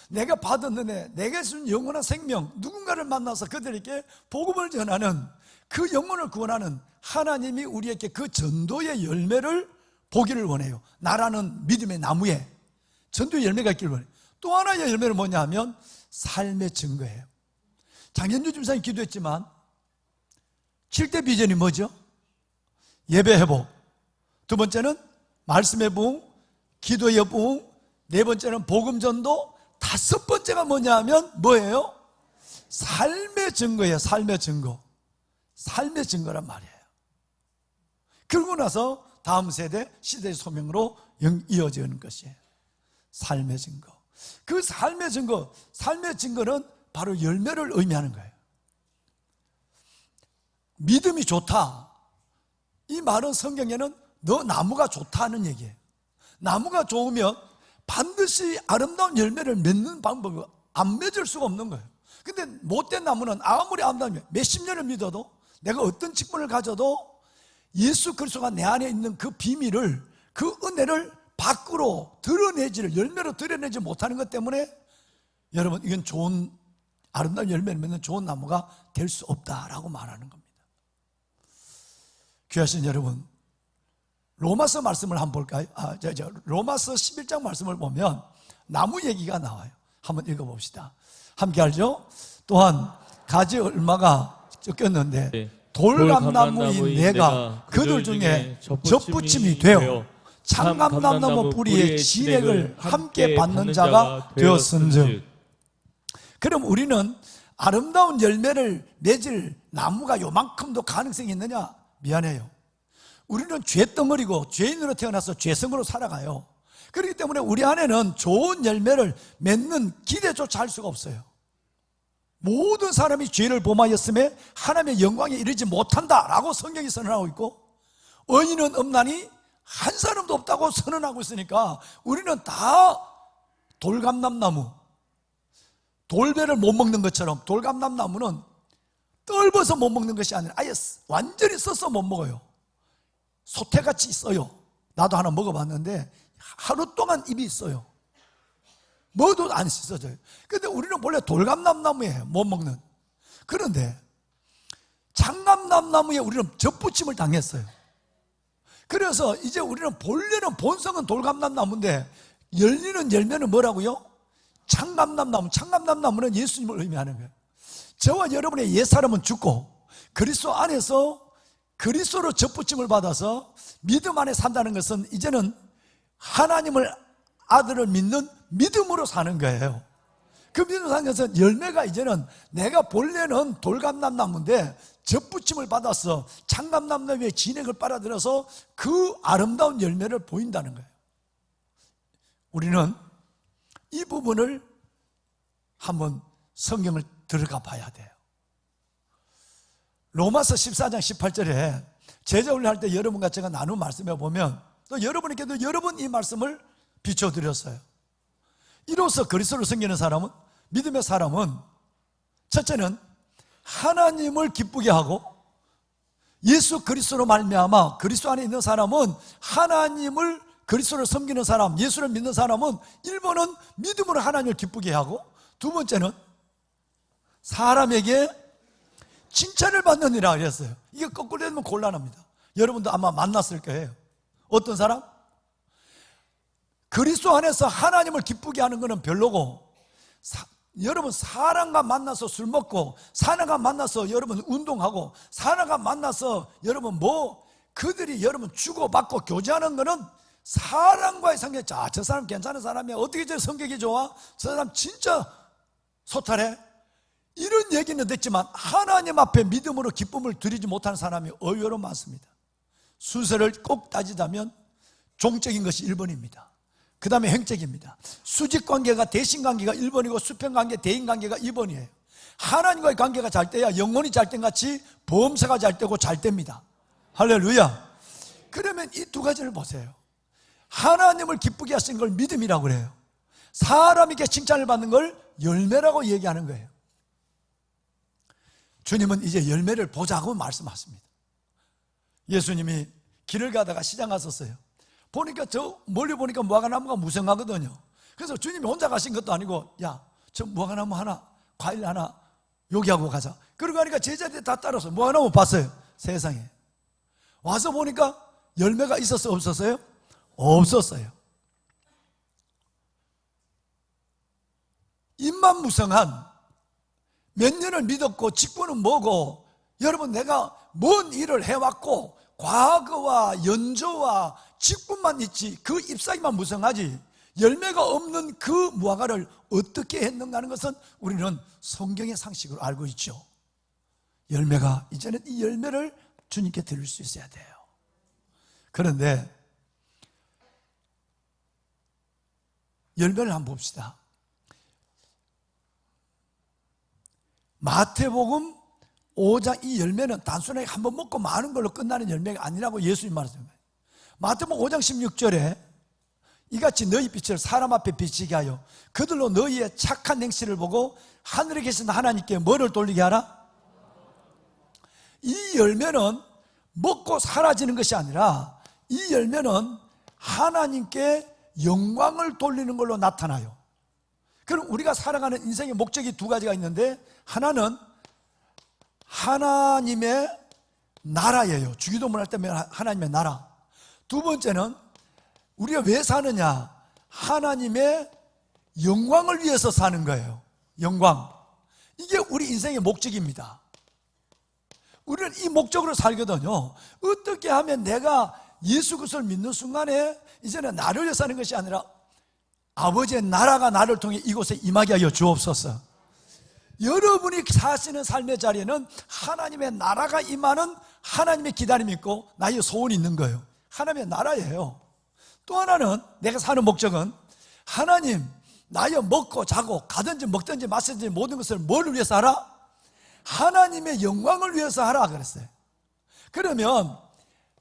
내가 받은 은혜, 내게 준 영원한 생명, 누군가를 만나서 그들에게 복음을 전하는, 그 영혼을 구원하는 하나님이 우리에게 그 전도의 열매를 보기를 원해요. 나라는 믿음의 나무에 전도의 열매가 있기를 원해요. 또 하나의 열매는 뭐냐 하면 삶의 증거예요. 장현주 집사님 기도했지만 7대 비전이 뭐죠? 예배 회복, 두 번째는 말씀의 부흥, 기도의 부흥, 네 번째는 복음 전도, 다섯 번째가 뭐냐 하면 뭐예요? 삶의 증거예요. 삶의 증거. 삶의 증거란 말이에요. 그러고 나서 다음 세대, 시대의 소명으로 이어지는 것이에요. 삶의 증거. 그 삶의 증거는 바로 열매를 의미하는 거예요. 믿음이 좋다. 이 말은 성경에는 너 나무가 좋다는 얘기예요. 나무가 좋으면 반드시 아름다운 열매를 맺는 방법이 안 맺을 수가 없는 거예요. 근데 못된 나무는 아무리 아름다우면 몇십 년을 믿어도 내가 어떤 직분을 가져도 예수 그리스도가 내 안에 있는 그 비밀을, 그 은혜를 밖으로 열매로 드러내지 못하는 것 때문에 여러분, 이건 좋은 아름다운 열매를 맺는 좋은 나무가 될 수 없다라고 말하는 겁니다. 귀하신 여러분, 로마서 말씀을 한번 볼까요? 로마서 11장 말씀을 보면 나무 얘기가 나와요. 한번 읽어봅시다. 함께 알죠? 또한 가지 얼마가 쫓겼는데 돌감나무인 내가 그들 중에 접붙임이 되어 참감남나무 뿌리의 진액을 함께 받는 자가 되었은즉. 그럼 우리는 아름다운 열매를 맺을 나무가 요만큼도 가능성이 있느냐? 미안해요. 우리는 죄덩어리고 죄인으로 태어나서 죄성으로 살아가요. 그렇기 때문에 우리 안에는 좋은 열매를 맺는 기대조차 할 수가 없어요. 모든 사람이 죄를 범하였음에 하나님의 영광에 이르지 못한다라고 성경이 선언하고 있고, 의인은 없나니 한 사람도 없다고 선언하고 있으니까 우리는 다 돌감남나무, 돌배를 못 먹는 것처럼 돌감남나무는 떫어서 못 먹는 것이 아니라 아예 완전히 써서 못 먹어요. 소태같이 있어요. 나도 하나 먹어봤는데 하루 동안 입이 있어요. 뭐도 안 씻어져요. 근데 우리는 원래 돌감남나무예요. 못 먹는. 그런데 장감남나무에 우리는 접붙임을 당했어요. 그래서 이제 우리는 본래는 본성은 돌감남나무인데 열리는 열매는 뭐라고요? 창감남나무. 창감남나무는 예수님을 의미하는 거예요. 저와 여러분의 옛사람은 죽고 그리스도 안에서 그리스도로 접붙임을 받아서 믿음 안에 산다는 것은 이제는 하나님을, 아들을 믿는 믿음으로 사는 거예요. 그 믿음으로 사는 것은 열매가 이제는 내가 본래는 돌감남나무인데 접붙임을 받아서 창감남나무의 진액을 빨아들여서 그 아름다운 열매를 보인다는 거예요. 우리는 이 부분을 한번 성경을 들어가 봐야 돼요. 로마서 14장 18절에 제자훈련 할 때 여러분과 제가 나눈 말씀에 보면 또 여러분에게도 여러 번 이 말씀을 비춰드렸어요. 이로써 그리스도를 섬기는 사람은, 믿음의 사람은 첫째는 하나님을 기쁘게 하고, 예수 그리스도로 말미암아 그리스도 안에 있는 사람은 하나님을, 그리스도를 섬기는 사람, 예수를 믿는 사람은 1번은 믿음으로 하나님을 기쁘게 하고, 두 번째는 사람에게 칭찬을 받느니라 그랬어요. 이게 거꾸로 되면 곤란합니다. 여러분도 아마 만났을 거예요. 어떤 사람? 그리스도 안에서 하나님을 기쁘게 하는 것은 별로고, 여러분 사람과 만나서 술 먹고, 사람과 만나서 여러분 운동하고, 사람과 만나서 여러분 그들이 여러분 주고받고 교제하는 것은 사람과의 관계. 자, 저 사람 괜찮은 사람이야. 어떻게 저 성격이 좋아? 저 사람 진짜 소탈해? 이런 얘기는 됐지만 하나님 앞에 믿음으로 기쁨을 드리지 못하는 사람이 의외로 많습니다. 순서를 꼭 따지자면 종적인 것이 1번입니다. 그 다음에 행적입니다. 수직관계가, 대신관계가 1번이고 수평관계, 대인관계가 2번이에요. 하나님과의 관계가 잘 돼야 영혼이 잘 된 같이 범사가 잘 되고 잘 됩니다. 할렐루야. 그러면 이 두 가지를 보세요. 하나님을 기쁘게 하시는 걸 믿음이라고 그래요. 사람에게 칭찬을 받는 걸 열매라고 얘기하는 거예요. 주님은 이제 열매를 보자고 말씀하십니다. 예수님이 길을 가다가 시장 갔었어요. 보니까 멀리 보니까 무화과나무가 무성하거든요. 그래서 주님이 혼자 가신 것도 아니고, 야, 저 무화과나무 하나, 과일 하나 여기 하고 가자. 그러고 하니까 제자들이 다 따라서 무화과나무 봤어요. 세상에. 와서 보니까 열매가 있었어요? 없었어요? 없었어요. 입만 무성한, 몇 년을 믿었고 직분은 뭐고, 여러분 내가 뭔 일을 해왔고 과거와 연조와 직분만 있지 그 잎사귀만 무성하지 열매가 없는 그 무화과를 어떻게 했는가 하는 것은 우리는 성경의 상식으로 알고 있죠. 열매가, 이제는 이 열매를 주님께 드릴 수 있어야 돼요. 그런데 열매를 한번 봅시다. 마태복음 5장 이 열매는 단순하게 한번 먹고 마는 걸로 끝나는 열매가 아니라고 예수님 말씀하셨습니다. 마태복음 5장 16절에 이같이 너희 빛을 사람 앞에 비치게 하여 그들로 너희의 착한 행실을 보고 하늘에 계신 하나님께 뭐를 돌리게 하라? 이 열매는 먹고 사라지는 것이 아니라 이 열매는 하나님께 영광을 돌리는 걸로 나타나요. 그럼 우리가 살아가는 인생의 목적이 두 가지가 있는데, 하나는 하나님의 나라예요. 주기도문 할 때면 하나님의 나라. 두 번째는 우리가 왜 사느냐? 하나님의 영광을 위해서 사는 거예요. 영광. 이게 우리 인생의 목적입니다. 우리는 이 목적으로 살거든요. 어떻게 하면 내가 예수 그리스도를 믿는 순간에 이제는 나를 위해 사는 것이 아니라 아버지의 나라가 나를 통해 이곳에 임하게 하여 주옵소서. 여러분이 사시는 삶의 자리에는 하나님의 나라가 임하는 하나님의 기다림이 있고 나의 소원이 있는 거예요. 하나님의 나라예요. 또 하나는 내가 사는 목적은 하나님, 나의 먹고 자고 가든지 먹든지 마시든지 모든 것을 뭘 위해서 하라? 하나님의 영광을 위해서 하라 그랬어요. 그러면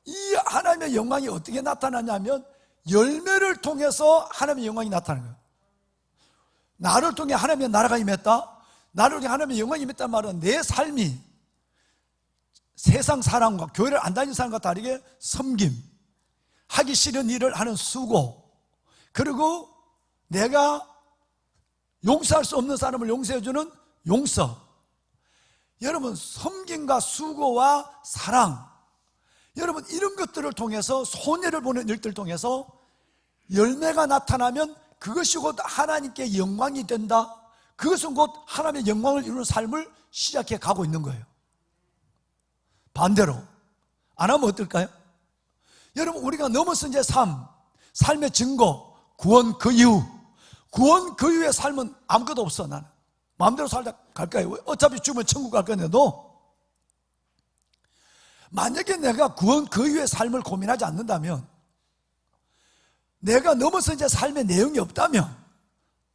이 하나님의 영광이 어떻게 나타나냐면 열매를 통해서 하나님의 영광이 나타나는 거예요. 나를 통해 하나님의 나라가 임했다? 나를 통해 하나님의 영광이 임했단 말은 내 삶이 세상 사람과 교회를 안 다니는 사람과 다르게 섬김, 하기 싫은 일을 하는 수고, 그리고 내가 용서할 수 없는 사람을 용서해주는 용서. 여러분, 섬김과 수고와 사랑, 여러분 이런 것들을 통해서, 손해를 보는 일들을 통해서 열매가 나타나면 그것이 곧 하나님께 영광이 된다. 그것은 곧 하나님의 영광을 이루는 삶을 시작해 가고 있는 거예요. 반대로 안 하면 어떨까요? 여러분, 우리가 넘어선 제 삶의 증거, 구원 그 이후, 구원 그 이후의 삶은 아무것도 없어. 나는 마음대로 살다 갈까요? 어차피 죽으면 천국 갈 건데도, 만약에 내가 구원 그 이후의 삶을 고민하지 않는다면, 내가 넘어선 제 삶의 내용이 없다면,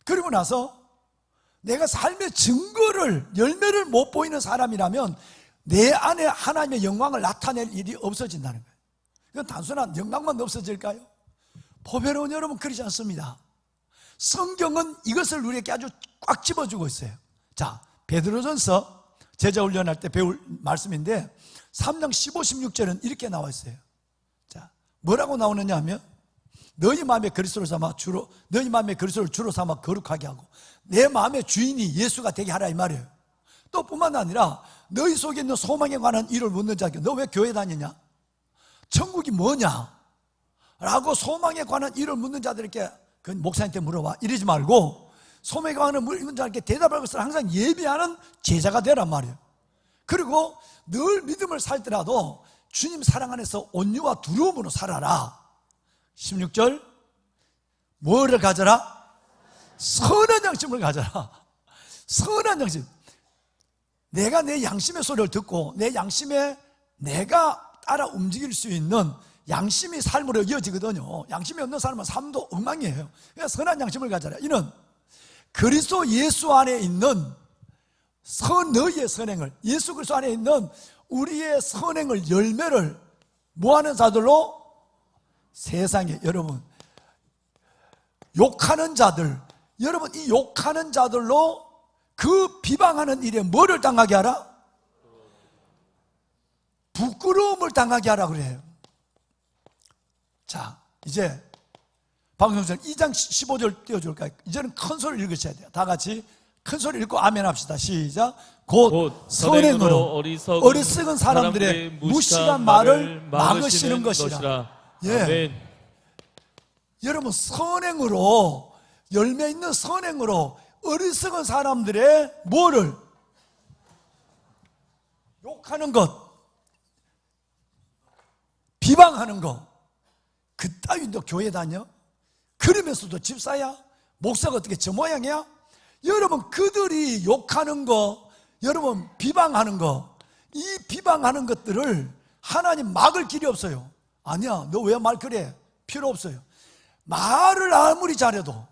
그리고 나서 내가 삶의 증거를, 열매를 못 보이는 사람이라면 내 안에 하나님의 영광을 나타낼 일이 없어진다는 거예요. 이건 단순한 영광만 없어질까요? 보배로운 여러분, 그렇지 않습니다. 성경은 이것을 우리에게 아주 꽉 집어주고 있어요. 자, 베드로전서 제자 훈련할 때 배울 말씀인데 3장 15, 16절은 이렇게 나와 있어요. 자, 뭐라고 나오느냐 하면, 너희 마음에 그리스도를 삼아 주로, 너희 마음에 그리스도를 주로 삼아 거룩하게 하고 내 마음의 주인이 예수가 되게 하라 이 말이에요. 또 뿐만 아니라 너희 속에 있는 소망에 관한 일을 묻는 자에게, 너 왜 교회 다니냐? 천국이 뭐냐? 라고 소망에 관한 일을 묻는 자들에게 그 목사님한테 물어봐. 이러지 말고 소망에 관한 묻는 자에게 대답할 것을 항상 예비하는 제자가 되란 말이에요. 그리고 늘 믿음을 살더라도 주님 사랑 안에서 온유와 두려움으로 살아라. 16절, 뭐를 가져라? 선한 양심을 가져라. 선한 양심. 내가 내 양심의 소리를 듣고 내 양심에 내가 따라 움직일 수 있는 양심이 삶으로 이어지거든요. 양심이 없는 사람은 삶도 엉망이에요. 그러니까 선한 양심을 가져라. 이는 그리스도 예수 안에 있는 너희의 선행을, 예수 그리스도 안에 있는 우리의 선행을, 열매를 뭐하는 자들로? 세상에, 여러분, 욕하는 자들, 여러분 이 욕하는 자들로 그 비방하는 일에 뭐를 당하게 하라? 부끄러움을 당하게 하라 그래요. 자, 이제 방송선 2장 15절 띄워줄까요? 이제는 큰 소리 읽으셔야 돼요. 다 같이 큰 소리 읽고 아멘 합시다. 시작. 곧 선행으로 어리석은 사람들의 무식한 말을 막으시는 것이라. 예. 아멘. 여러분, 선행으로, 열매 있는 선행으로 어리석은 사람들의 뭐를? 욕하는 것, 비방하는 것, 그따위도 교회 다녀? 그러면서도 집사야? 목사가 어떻게 저 모양이야? 여러분, 그들이 욕하는 거, 여러분 비방하는 거, 이 비방하는 것들을 하나님 막을 길이 없어요. 아니야, 너 왜 말 그래? 필요 없어요. 말을 아무리 잘해도,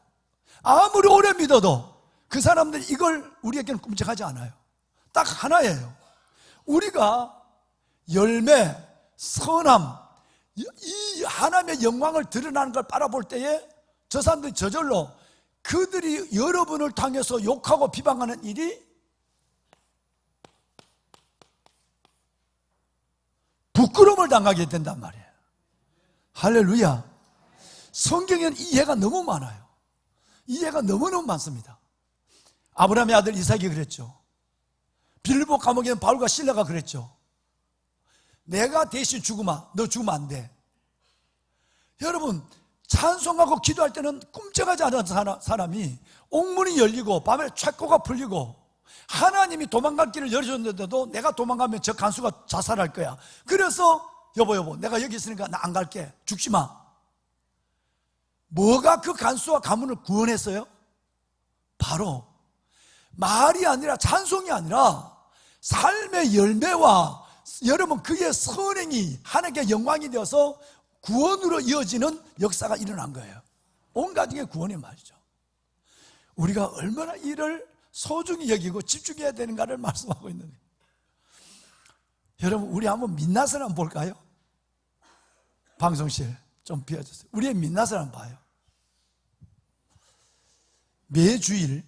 아무리 오래 믿어도 그 사람들이 이걸 우리에게는 꿈쩍하지 않아요. 딱 하나예요. 우리가 열매, 선함, 이 하나님의 영광을 드러나는 걸 바라볼 때에 저 사람들이 저절로 그들이 여러분을 당해서 욕하고 비방하는 일이 부끄러움을 당하게 된단 말이에요. 할렐루야. 성경에는 이해가 너무 많아요. 이해가 너무너무 많습니다. 아브라함의 아들 이삭이 그랬죠. 빌보 감옥에는 바울과 실라가 그랬죠. 내가 대신 죽으마, 너 죽으면 안 돼. 여러분, 찬송하고 기도할 때는 꿈쩍하지 않은 사람이 옥문이 열리고 밤에 책고가 풀리고 하나님이 도망갈 길을 열어줬는데도 내가 도망가면 저 간수가 자살할 거야. 그래서 여보 내가 여기 있으니까 나 안 갈게, 죽지 마. 뭐가 그 간수와 가문을 구원했어요? 바로 말이 아니라, 찬송이 아니라 삶의 열매와 여러분 그의 선행이 하나님께 영광이 되어서 구원으로 이어지는 역사가 일어난 거예요. 온 가정의 구원의 말이죠. 우리가 얼마나 이를 소중히 여기고 집중해야 되는가를 말씀하고 있는 거예요. 여러분, 우리 한번 민낯을 한번 볼까요? 방송실 좀 비워주세요. 우리의 민낯을 한번 봐요. 매주일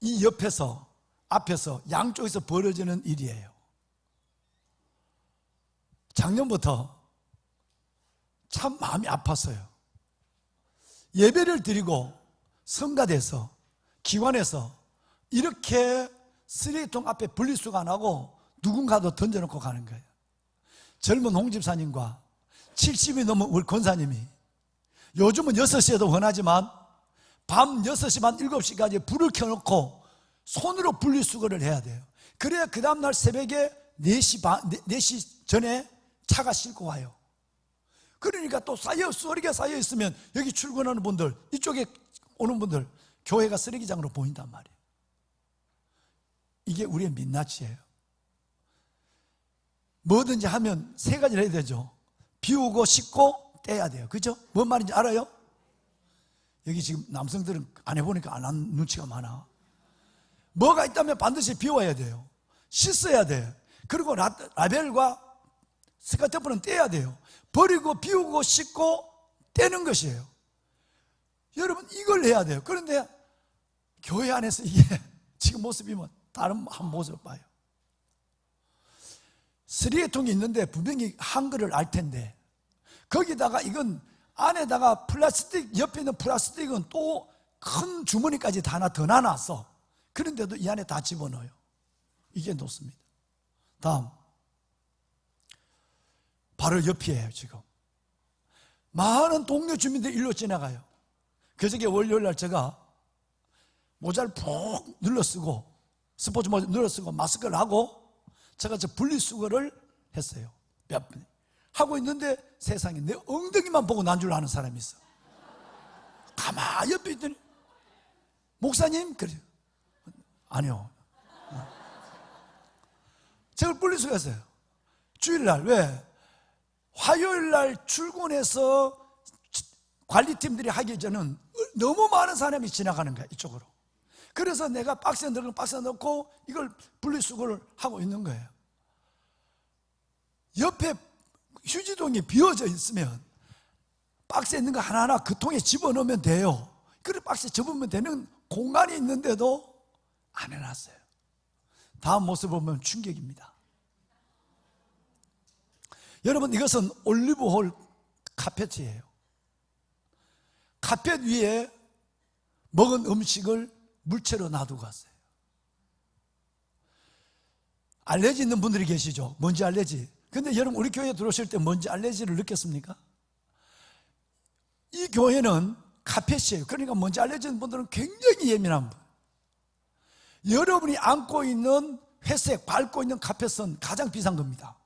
이 옆에서, 앞에서, 양쪽에서 벌어지는 일이에요. 작년부터 참 마음이 아팠어요. 예배를 드리고 성가대에서, 기관에서 이렇게 쓰레기통 앞에 분리수거 안 하고 누군가도 던져놓고 가는 거예요. 젊은 홍 집사님과 70이 넘은 우리 권사님이, 요즘은 6시에도 원하지만 밤 6시 반 7시까지 불을 켜놓고 손으로 분리수거를 해야 돼요. 그래야 그 다음날 새벽에 4시 전에 차가 싣고 와요. 그러니까 또 쓰레기가 쌓여 있으면 여기 출근하는 분들, 이쪽에 오는 분들, 교회가 쓰레기장으로 보인단 말이에요. 이게 우리의 민낯이에요. 뭐든지 하면 세 가지를 해야 되죠. 비우고, 씻고, 떼야 돼요. 그죠? 뭔 말인지 알아요? 여기 지금 남성들은 안 해보니까 안 한 눈치가 많아. 뭐가 있다면 반드시 비워야 돼요. 씻어야 돼요. 그리고 라벨과 스카트프는 떼야 돼요. 버리고, 비우고, 씻고, 떼는 것이에요. 여러분, 이걸 해야 돼요. 그런데 교회 안에서 이게 지금 모습이면 다른 한 모습을 봐요. 쓰레기통이 있는데 분명히 한글을 알 텐데, 거기다가 이건 안에다가 플라스틱, 옆에 있는 플라스틱은 또 큰 주머니까지 다 하나 더 놔놨어. 그런데도 이 안에 다 집어넣어요. 이게 놓습니다. 다음, 바로 옆이에요. 지금 많은 동네 주민들이 일로 지나가요. 그저께 월요일날 제가 모자를 푹 눌러쓰고, 스포츠 모자 눌러쓰고 마스크를 하고 제가 저 분리수거를 했어요. 몇 분 하고 있는데 세상에 내 엉덩이만 보고 난 줄 아는 사람이 있어. 가만히 옆에 있더니, 목사님? 그래요. 아니요. 제가 분리수거했어요. 주일날. 왜? 화요일날 출근해서 관리팀들이 하기 전에는 너무 많은 사람이 지나가는 거야, 이쪽으로. 그래서 내가 박스에 넣고 이걸 분리수거를 하고 있는 거예요. 옆에 휴지통이 비워져 있으면 박스에 있는 거 하나하나 그 통에 집어넣으면 돼요. 그래 박스에 접으면 되는 공간이 있는데도 안 해놨어요. 다음 모습 보면 충격입니다. 여러분, 이것은 올리브홀 카펫이에요. 카펫 위에 먹은 음식을 물체로 놔두고 갔어요. 알레르기 있는 분들이 계시죠? 먼지 알레르기. 근데 여러분, 우리 교회에 들어오실 때 먼지 알레르기를 느꼈습니까? 이 교회는 카펫이에요. 그러니까 뭔지 알려진 분들은 굉장히 예민한 분. 여러분이 안고 있는 회색, 밟고 있는 카펫은 가장 비싼 겁니다.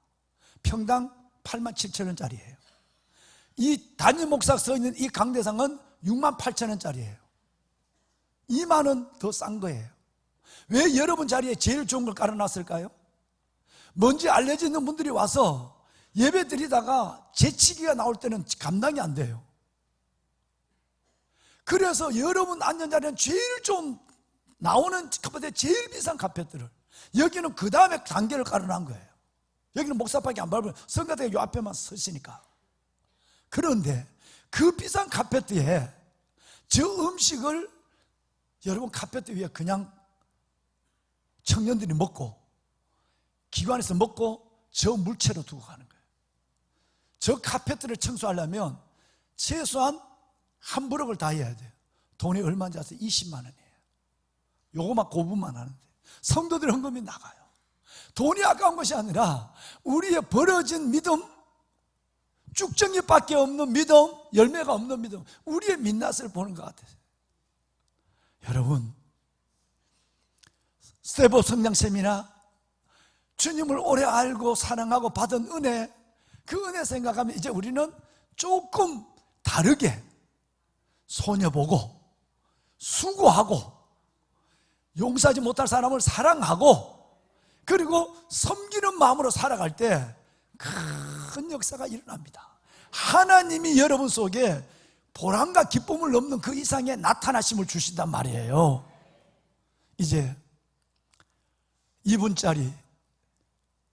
평당 87,000원짜리예요. 이 담임 목사 서 있는 이 강대상은 68,000원짜리예요. 2만 원 더 싼 거예요. 왜 여러분 자리에 제일 좋은 걸 깔아놨을까요? 뭔지 알려지는 분들이 와서 예배 드리다가 재치기가 나올 때는 감당이 안 돼요. 그래서 여러분 앉는 자리는 제일 좀 나오는 카펫에 제일 비싼 카펫들을, 여기는 그 다음에 단계를 깔아놓은 거예요. 여기는 목사밖에 안 밟으면 성가대가 요 앞에만 서시니까. 그런데 그 비싼 카펫 위에 저 음식을 여러분 카펫 위에 그냥 청년들이 먹고 기관에서 먹고 저 물체로 두고 가는 거예요. 저 카펫들을 청소하려면 최소한 한 브럭을 다 해야 돼요. 돈이 얼마인지 아세요? 20만 원이에요. 요거만 고분만 하는데 성도들 헌금이 나가요. 돈이 아까운 것이 아니라 우리의 벌어진 믿음, 쭉정이밖에 없는 믿음, 열매가 없는 믿음, 우리의 민낯을 보는 것 같아요. 여러분, 스테보 성장 세미나, 주님을 오래 알고 사랑하고 받은 은혜, 그 은혜 생각하면 이제 우리는 조금 다르게 손해보고 수고하고 용서하지 못할 사람을 사랑하고 그리고 섬기는 마음으로 살아갈 때 큰 역사가 일어납니다. 하나님이 여러분 속에 보람과 기쁨을 넘는 그 이상의 나타나심을 주신단 말이에요. 이제 2분짜리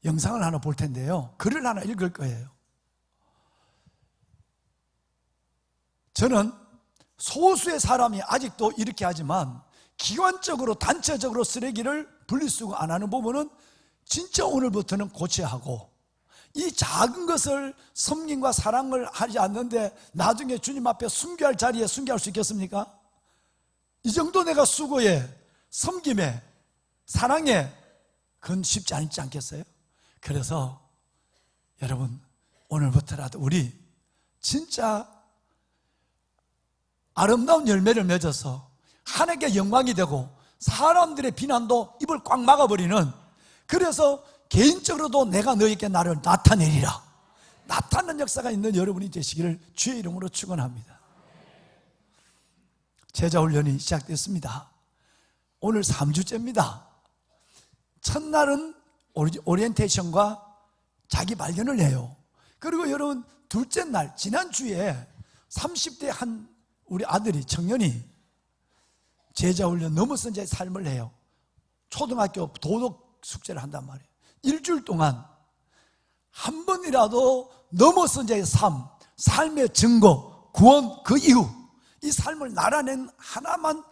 영상을 하나 볼 텐데요, 글을 하나 읽을 거예요. 저는 소수의 사람이 아직도 이렇게 하지만 기관적으로 단체적으로 쓰레기를 분리수거 안 하는 부분은 진짜 오늘부터는 고쳐야 하고, 이 작은 것을 섬김과 사랑을 하지 않는데 나중에 주님 앞에 순교할 자리에 순교할 수 있겠습니까? 이 정도 내가 수고에 섬김에 사랑에 그건 쉽지 않지 않겠어요? 그래서 여러분, 오늘부터라도 우리 진짜 아름다운 열매를 맺어서 하나님께 영광이 되고 사람들의 비난도 입을 꽉 막아버리는, 그래서 개인적으로도 내가 너에게 나를 나타내리라, 나타나는 역사가 있는 여러분이 되시기를 주의 이름으로 축원합니다. 제자훈련이 시작됐습니다. 오늘 3주째입니다. 첫날은 오리엔테이션과 자기 발견을 해요. 그리고 여러분, 둘째 날 지난주에 30대 한 우리 아들이, 청년이 제자훈련 넘어선 자의 삶을 해요. 초등학교 도덕 숙제를 한단 말이에요. 일주일 동안 한 번이라도 넘어선 자의 삶의 증거, 구원, 그 이후 이 삶을 나라낸 하나만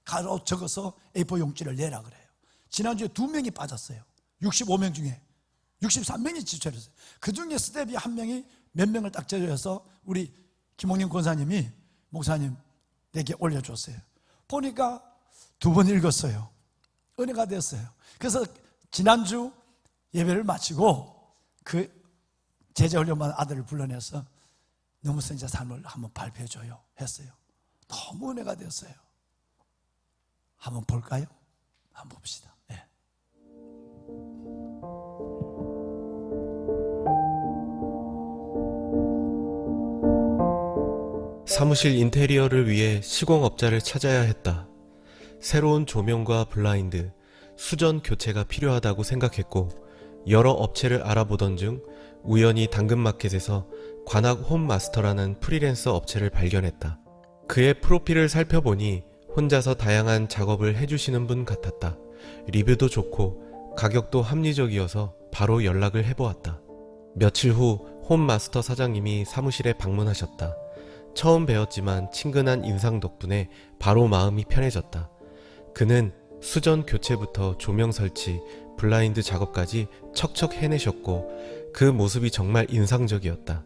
가로 적어서 A4 용지를 내라 그래요. 지난주에 2명이 빠졌어요. 65명 중에 63명이 지출했어요. 그 중에 스텝이 한 명이 몇 명을 딱 제조해서 우리 김홍림 권사님이, 목사님 내게 올려줬어요. 보니까 2번 읽었어요. 은혜가 됐어요. 그래서 지난주 예배를 마치고 그 제자훈련반 아들을 불러내서 넘어선 자 삶을 한번 발표해줘요 했어요. 너무 은혜가 됐어요. 한번 볼까요? 한번 봅시다. 네. 사무실 인테리어를 위해 시공업자를 찾아야 했다. 새로운 조명과 블라인드, 수전 교체가 필요하다고 생각했고 여러 업체를 알아보던 중 우연히 당근마켓에서 관악 홈마스터라는 프리랜서 업체를 발견했다. 그의 프로필을 살펴보니 혼자서 다양한 작업을 해주시는 분 같았다. 리뷰도 좋고 가격도 합리적이어서 바로 연락을 해보았다. 며칠 후 홈마스터 사장님이 사무실에 방문하셨다. 처음 뵈었지만 친근한 인상 덕분에 바로 마음이 편해졌다. 그는 수전 교체부터 조명 설치, 블라인드 작업까지 척척 해내셨고 그 모습이 정말 인상적이었다.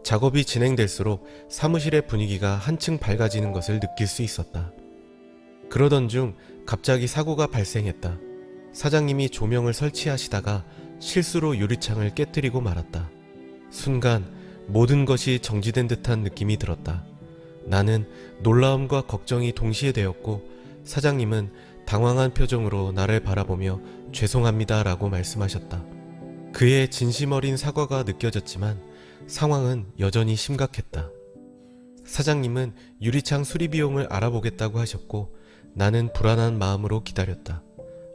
작업이 진행될수록 사무실의 분위기가 한층 밝아지는 것을 느낄 수 있었다. 그러던 중 갑자기 사고가 발생했다. 사장님이 조명을 설치하시다가 실수로 유리창을 깨뜨리고 말았다. 순간 모든 것이 정지된 듯한 느낌이 들었다. 나는 놀라움과 걱정이 동시에 되었고 사장님은 당황한 표정으로 나를 바라보며 죄송합니다 라고 말씀하셨다. 그의 진심 어린 사과가 느껴졌지만 상황은 여전히 심각했다. 사장님은 유리창 수리 비용을 알아보겠다고 하셨고 나는 불안한 마음으로 기다렸다.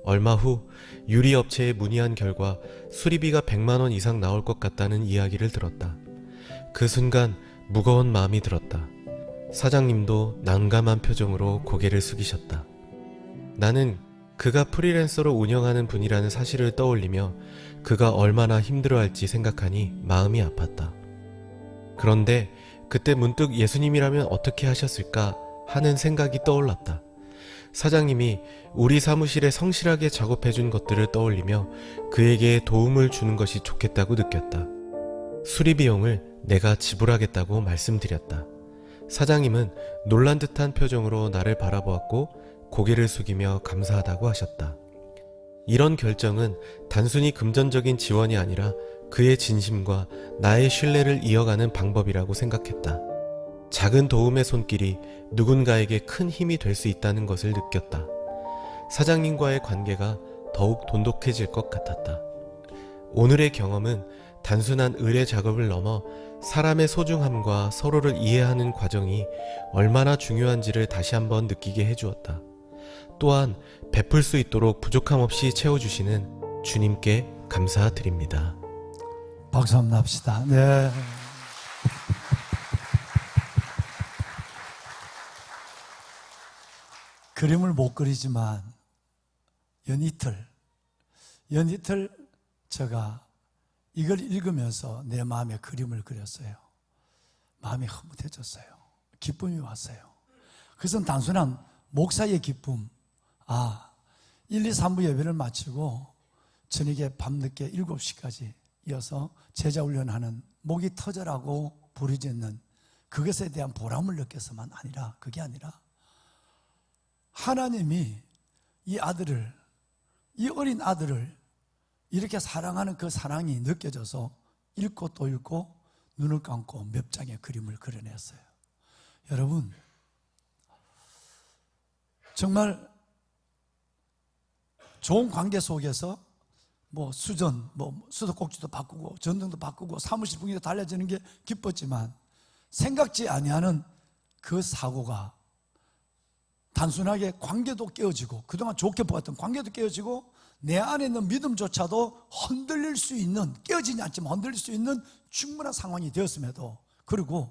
얼마 후 유리업체에 문의한 결과 수리비가 100만 원 이상 나올 것 같다는 이야기를 들었다. 그 순간 무거운 마음이 들었다. 사장님도 난감한 표정으로 고개를 숙이셨다. 나는 그가 프리랜서로 운영하는 분이라는 사실을 떠올리며 그가 얼마나 힘들어할지 생각하니 마음이 아팠다. 그런데 그때 문득 예수님이라면 어떻게 하셨을까 하는 생각이 떠올랐다. 사장님이 우리 사무실에 성실하게 작업해준 것들을 떠올리며 그에게 도움을 주는 것이 좋겠다고 느꼈다. 수리 비용을 내가 지불하겠다고 말씀드렸다. 사장님은 놀란 듯한 표정으로 나를 바라보았고 고개를 숙이며 감사하다고 하셨다. 이런 결정은 단순히 금전적인 지원이 아니라 그의 진심과 나의 신뢰를 이어가는 방법이라고 생각했다. 작은 도움의 손길이 누군가에게 큰 힘이 될 수 있다는 것을 느꼈다. 사장님과의 관계가 더욱 돈독해질 것 같았다. 오늘의 경험은 단순한 의뢰 작업을 넘어 사람의 소중함과 서로를 이해하는 과정이 얼마나 중요한지를 다시 한번 느끼게 해주었다. 또한 베풀 수 있도록 부족함 없이 채워주시는 주님께 감사드립니다. 박수 한번 합시다. 네. 그림을 못 그리지만 연이틀 제가 이걸 읽으면서 내 마음에 그림을 그렸어요. 마음이 흐뭇해졌어요. 기쁨이 왔어요. 그것은 단순한 목사의 기쁨. 1, 2, 3부 예배를 마치고 저녁에 밤늦게 7시까지 이어서 제자훈련하는 목이 터져라고 부르짖는 그것에 대한 보람을 느껴서만 아니라, 그게 아니라 하나님이 이 어린 아들을 이렇게 사랑하는 그 사랑이 느껴져서 읽고 또 읽고 눈을 감고 몇 장의 그림을 그려냈어요. 여러분, 정말 좋은 관계 속에서 수도꼭지도 바꾸고 전등도 바꾸고 사무실 분위기도 달라지는 게 기뻤지만 생각지 아니하는 그 사고가 단순하게 관계도 깨어지고 그동안 좋게 보았던 관계도 깨어지고 내 안에 있는 믿음조차도 흔들릴 수 있는, 깨어지지 않지만 흔들릴 수 있는 충분한 상황이 되었음에도, 그리고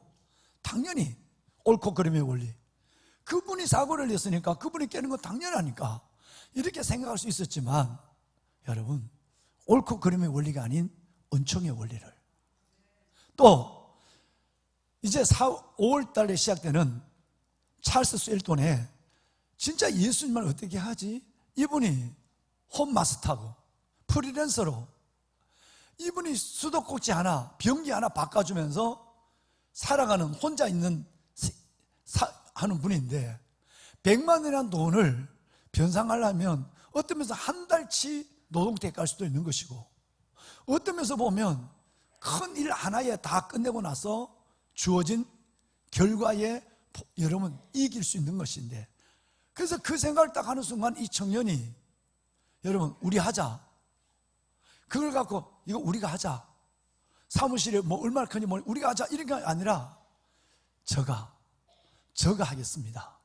당연히 옳고 그름의 원리, 그분이 사고를 냈으니까 그분이 깨는 건 당연하니까 이렇게 생각할 수 있었지만, 여러분, 옳고 그름의 원리가 아닌 은총의 원리를, 또 이제 5월 달에 시작되는 찰스 스웰톤에 진짜 예수님을 어떻게 하지? 이분이 홈마스터고 프리랜서로 이분이 수도꼭지 하나, 변기 하나 바꿔주면서 살아가는, 혼자 있는 하는 분인데 100만 원이라는 돈을 변상하려면 어떤 면에서 한 달치 노동대가 갈 수도 있는 것이고, 어떤 면에서 보면 큰 일 하나에 다 끝내고 나서 주어진 결과에 여러분 이길 수 있는 것인데, 그래서 그 생각을 딱 하는 순간 이 청년이, 여러분 우리 하자, 그걸 갖고 이거 우리가 하자, 사무실에 얼마나 크니 우리가 하자, 이런 게 아니라 저가 하겠습니다.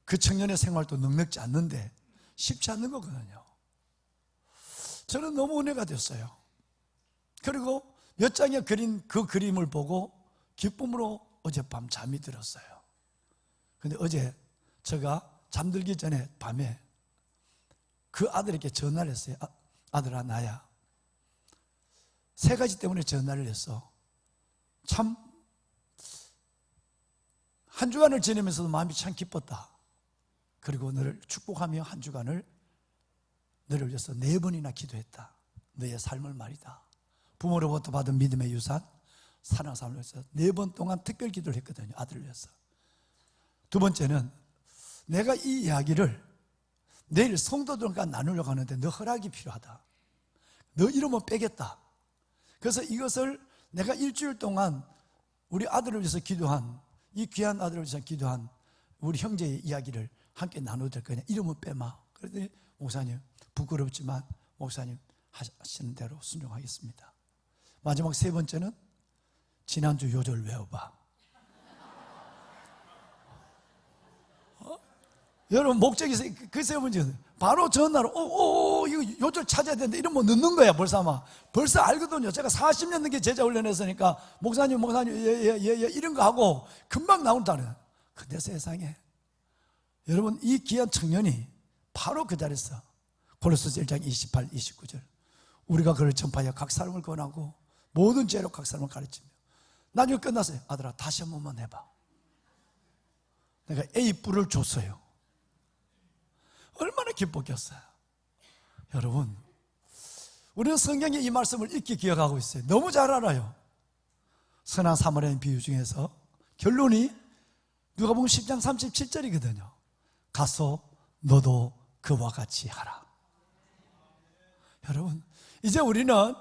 그 청년의 생활도 넉넉지 않는데 쉽지 않는 거거든요. 저는 너무 은혜가 됐어요. 그리고 몇 장에 그린 그 그림을 보고 기쁨으로 어젯밤 잠이 들었어요. 근데 어제 제가 잠들기 전에 밤에 그 아들에게 전화를 했어요. 아들아, 나야. 3가지 때문에 전화를 했어. 참 한 주간을 지내면서도 마음이 참 기뻤다. 그리고 너를 축복하며 한 주간을 너를 위해서 4번이나 기도했다. 너의 삶을 말이다. 부모로부터 받은 믿음의 유산, 사랑 삶을 위해서 4번 동안 특별 기도를 했거든요. 아들을 위해서. 2번째는 내가 이 이야기를 내일 성도들과 나누려고 하는데 너 허락이 필요하다. 너 이러면 빼겠다. 그래서 이것을 내가 일주일 동안 우리 아들을 위해서 기도한 이 귀한 아들을 위해서 기도한 우리 형제의 이야기를 함께 나눠도 될 거냐. 이름은 빼마. 그랬더니 목사님 부끄럽지만 목사님 하시는 대로 순종하겠습니다. 마지막 세 번째는 지난주 요절 외워봐. 여러분 목적이 그 세 번째는 바로 전날 이거 요절 찾아야 되는데 이러면 늦는 거야. 벌써 알거든요. 제가 40년 넘게 제자 훈련했으니까 목사님 예, 이런 거 하고 금방 나온다는. 근데 세상에 여러분 이 귀한 청년이 바로 그 자리에서 고린도서 1장 28, 29절 우리가 그를 전파하여 각 사람을 권하고 모든 죄로 각 사람을 가르치며 나중에 끝났어요. 아들아 다시 한 번만 해봐. 내가 A뿔을 줬어요. 얼마나 기뻤겠어요. 여러분 우리는 성경의 이 말씀을 읽기 기억하고 있어요. 너무 잘 알아요. 선한 사마리아인 비유 중에서 결론이 누가복음 10장 37절이거든요. 가서 너도 그와 같이 하라. 여러분 이제 우리는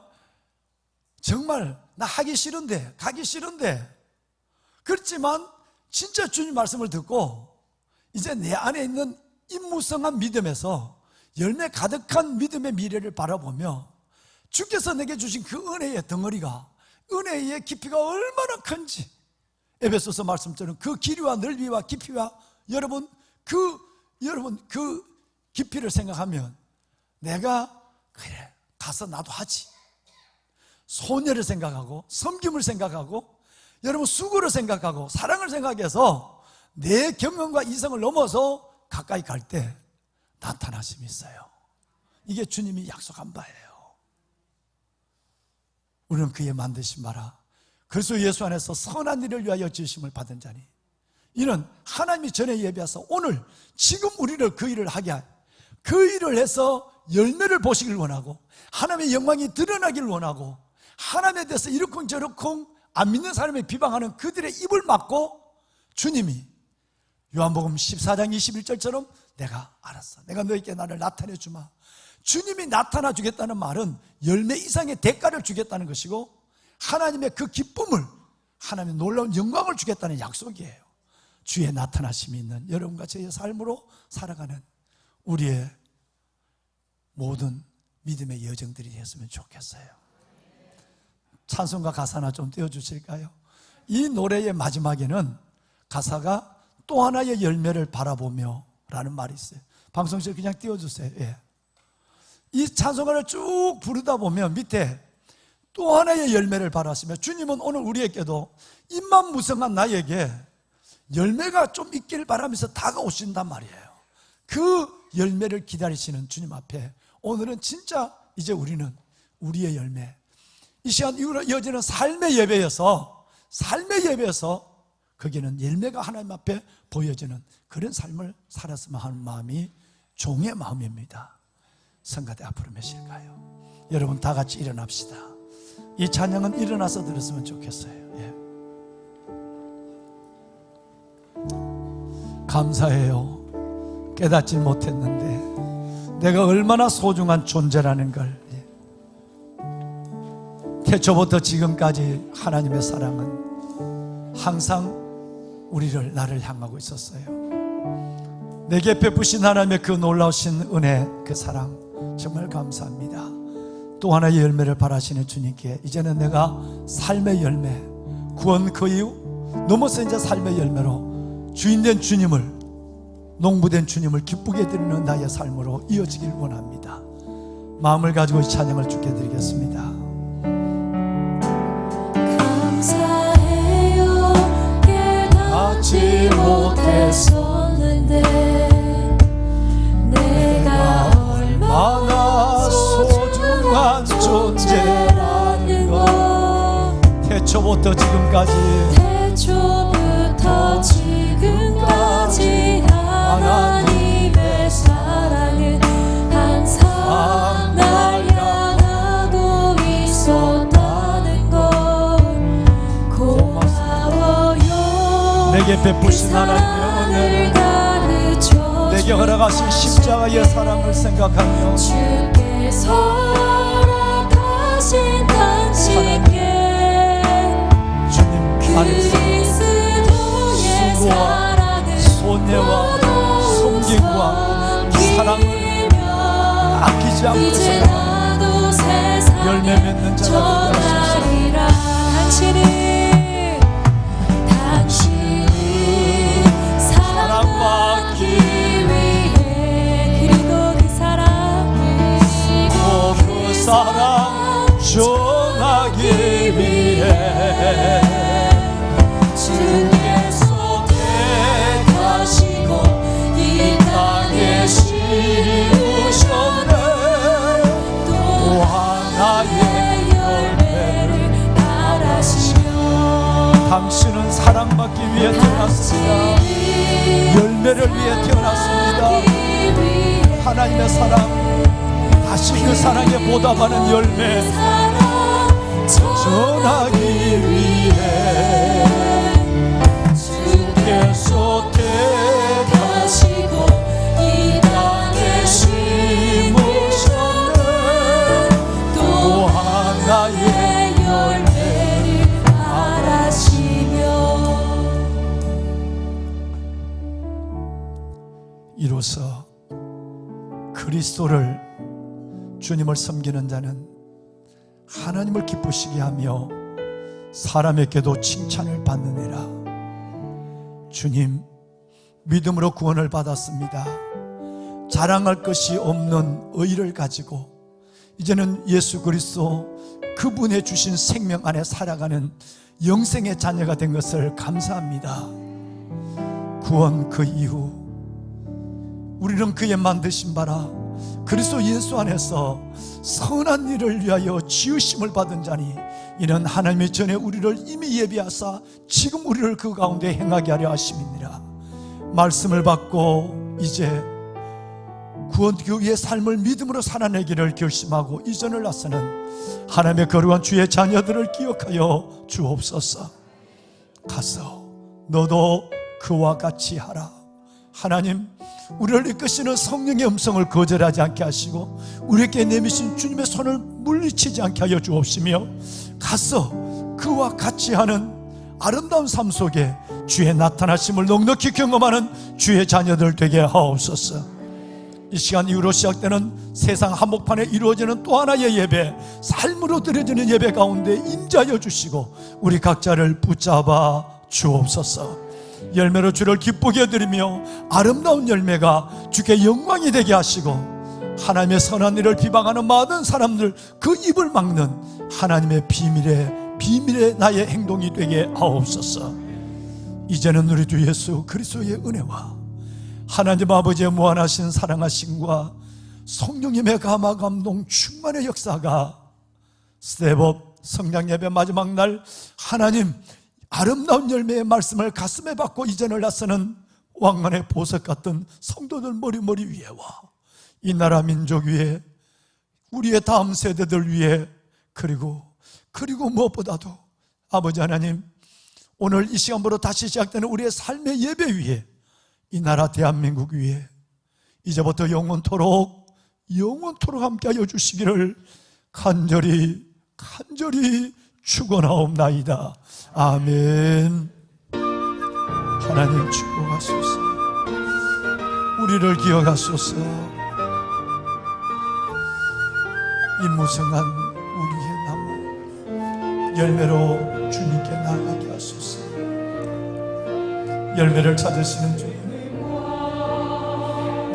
정말 나 하기 싫은데 가기 싫은데 그렇지만 진짜 주님 말씀을 듣고 이제 내 안에 있는 임무성한 믿음에서 열매 가득한 믿음의 미래를 바라보며 주께서 내게 주신 그 은혜의 덩어리가 은혜의 깊이가 얼마나 큰지 에베소서 말씀처럼 그 길이와 넓이와 깊이와 여러분 그 깊이를 생각하면 내가 그래 가서 나도 하지. 소녀를 생각하고 섬김을 생각하고 여러분 수고를 생각하고 사랑을 생각해서 내 경험과 이성을 넘어서 가까이 갈 때 나타나심이 있어요. 이게 주님이 약속한 바예요. 우리는 그의 만드신 바라 그리스도 예수 안에서 선한 일을 위하여 지으심을 받은 자니 이는 하나님이 전에 예비하사 오늘 지금 우리를 그 일을 하게 그 일을 해서 열매를 보시길 원하고 하나님의 영광이 드러나길 원하고 하나님에 대해서 이러쿵 저러쿵 안 믿는 사람을 비방하는 그들의 입을 막고 주님이 요한복음 14장 21절처럼 내가 알았어. 내가 너에게 나를 나타내 주마. 주님이 나타나 주겠다는 말은 열매 이상의 대가를 주겠다는 것이고 하나님의 그 기쁨을 하나님의 놀라운 영광을 주겠다는 약속이에요. 주의 나타나심이 있는 여러분과 저의 삶으로 살아가는 우리의 모든 믿음의 여정들이 됐으면 좋겠어요. 찬송가 가사 하나 좀 띄워주실까요? 이 노래의 마지막에는 가사가 또 하나의 열매를 바라보며 라는 말이 있어요. 방송실 그냥 띄워주세요. 예. 이 찬송가를 쭉 부르다 보면 밑에 또 하나의 열매를 바라시며 주님은 오늘 우리에게도 입만 무성한 나에게 열매가 좀 있길 바라면서 다가오신단 말이에요. 그 열매를 기다리시는 주님 앞에 오늘은 진짜 이제 우리는 우리의 열매 이 시간 이후로 이어지는 삶의 예배여서 거기는 열매가 하나님 앞에 보여지는 그런 삶을 살았으면 하는 마음이 종의 마음입니다. 성가대 앞으로 me실까요? 여러분 다 같이 일어납시다. 이 찬양은 일어나서 들었으면 좋겠어요. 예. 감사해요. 깨닫지 못했는데 내가 얼마나 소중한 존재라는 걸. 태초부터 지금까지 하나님의 사랑은 항상 나를 향하고 있었어요. 내게 베푸신 하나님의 그 놀라우신 은혜, 그 사랑 정말 감사합니다. 또 하나의 열매를 바라시는 주님께 이제는 내가 삶의 열매, 구원 그 이후 넘어서 이제 삶의 열매로 주인된 주님을, 농부된 주님을 기쁘게 드리는 나의 삶으로 이어지길 원합니다. 마음을 가지고 이 찬양을 주께 드리겠습니다. 감사해요. 깨닫지 못했었는데 내가 얼마나 소중한 존재라는 것. 태초부터 지금까지 하나님의 사랑은 항상 날 향하고 있었다는 걸 고마워요. 내게 베푸신 하나님의 은혜, 내게 허락하신 십자가의 사랑을 생각하며 주께서 허락하신 당신께 주님 안에서 그리스도의 수고와 손해와 섬김과 사랑을 아끼지 않고서 열매 맺는 자가 되게 하소서. 당신이 사랑받기 위해 그리고 그 사랑을 그 사랑 전하기 위해 주께서 택하시고 이 땅에 심으셨네. 또 하나의 열매를 바라시며 당신은 사랑받기 위해 태어났습니다. 열매를 위해 태어났습니다. 하나님의 사랑, 다시 그 사랑에 보답하는 열매 전하기 위해 주께서 택하시고 이 땅에 심으셨네. 또 하나의 열매를 바라시며 이로써 그리스도를 주님을 섬기는 자는 하나님을 기쁘시게 하며 사람에게도 칭찬을 받느니라. 주님, 믿음으로 구원을 받았습니다. 자랑할 것이 없는 의를 가지고 이제는 예수 그리스도 그분의 주신 생명 안에 살아가는 영생의 자녀가 된 것을 감사합니다. 구원 그 이후 우리는 그의 만드신 바라 그리스도 예수 안에서 선한 일을 위하여 지으심을 받은 자니 이는 하나님의 전에 우리를 이미 예비하사 지금 우리를 그 가운데 행하게 하려 하심이니라. 말씀을 받고 이제 구원 그 위의 삶을 믿음으로 살아내기를 결심하고 이전을 나서는 하나님의 거룩한 주의 자녀들을 기억하여 주옵소서. 가서 너도 그와 같이 하라. 하나님, 우리를 이끄시는 성령의 음성을 거절하지 않게 하시고 우리에게 내미신 주님의 손을 물리치지 않게 하여 주옵시며 가서 그와 같이 하는 아름다운 삶 속에 주의 나타나심을 넉넉히 경험하는 주의 자녀들 되게 하옵소서. 이 시간 이후로 시작되는 세상 한복판에 이루어지는 또 하나의 예배, 삶으로 드려지는 예배 가운데 임재하여 주시고 우리 각자를 붙잡아 주옵소서. 열매로 주를 기쁘게 드리며 아름다운 열매가 주께 영광이 되게 하시고 하나님의 선한 일을 비방하는 많은 사람들 그 입을 막는 하나님의 비밀의 나의 행동이 되게 하옵소서. 이제는 우리 주 예수 그리스도의 은혜와 하나님 아버지의 무한하신 사랑하심과 성령님의 감화 감동 충만의 역사가 스텝업 성장예배 마지막 날 하나님 아름다운 열매의 말씀을 가슴에 받고 이전을 나서는 왕관의 보석 같은 성도들 머리 위에와 이 나라 민족 위에 우리의 다음 세대들 위에 그리고 무엇보다도 아버지 하나님 오늘 이 시간부터 다시 시작되는 우리의 삶의 예배 위에 이 나라 대한민국 위에 이제부터 영원토록 함께하여 주시기를 간절히 축원하옵나이다. 아멘. 하나님 축복하소서. 우리를 기억하소서. 이 무성한 우리의 나무 열매로 주님께 나아가게 하소서. 열매를 찾으시는 주님,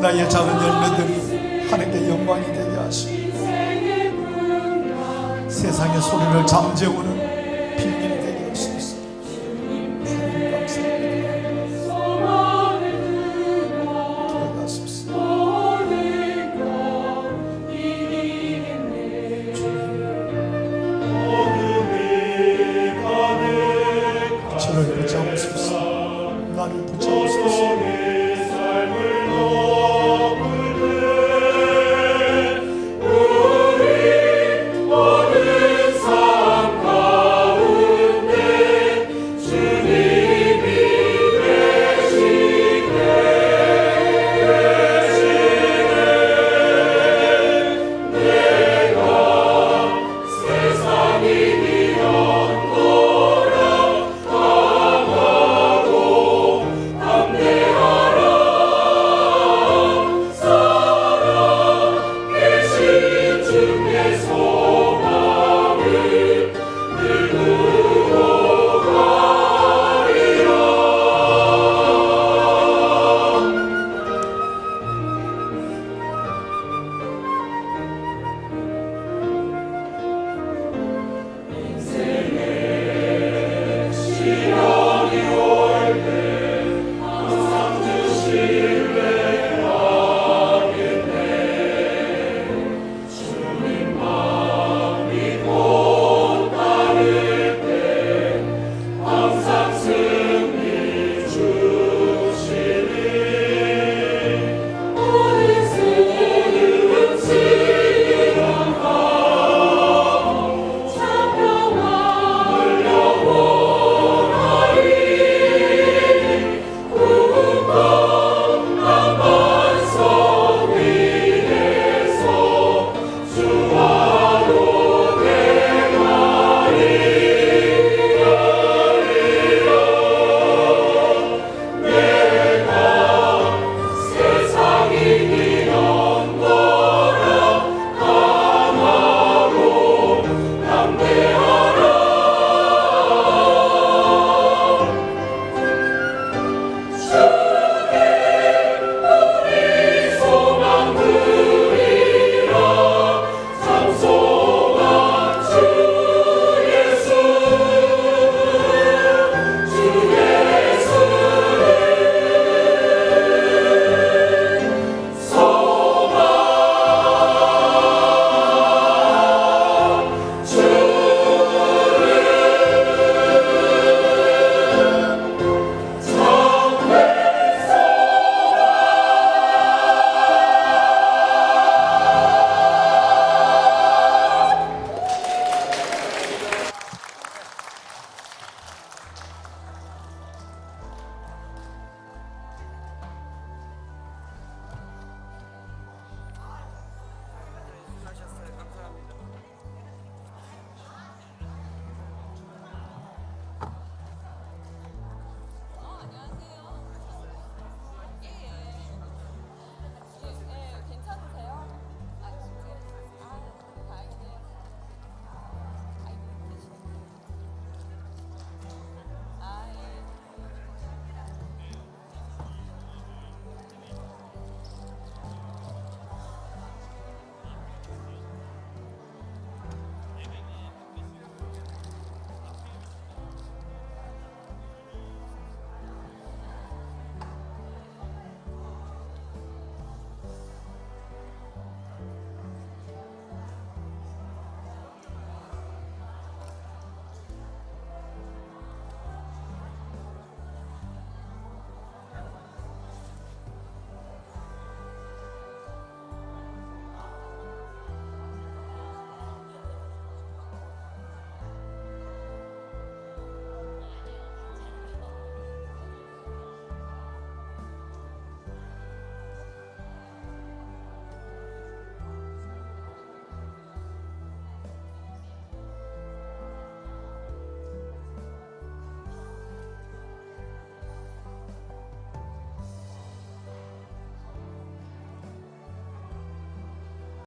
나의 작은 열매들이 하나님께 영광이 되게 하시고 세상의 소리를 잠재우는 빌미를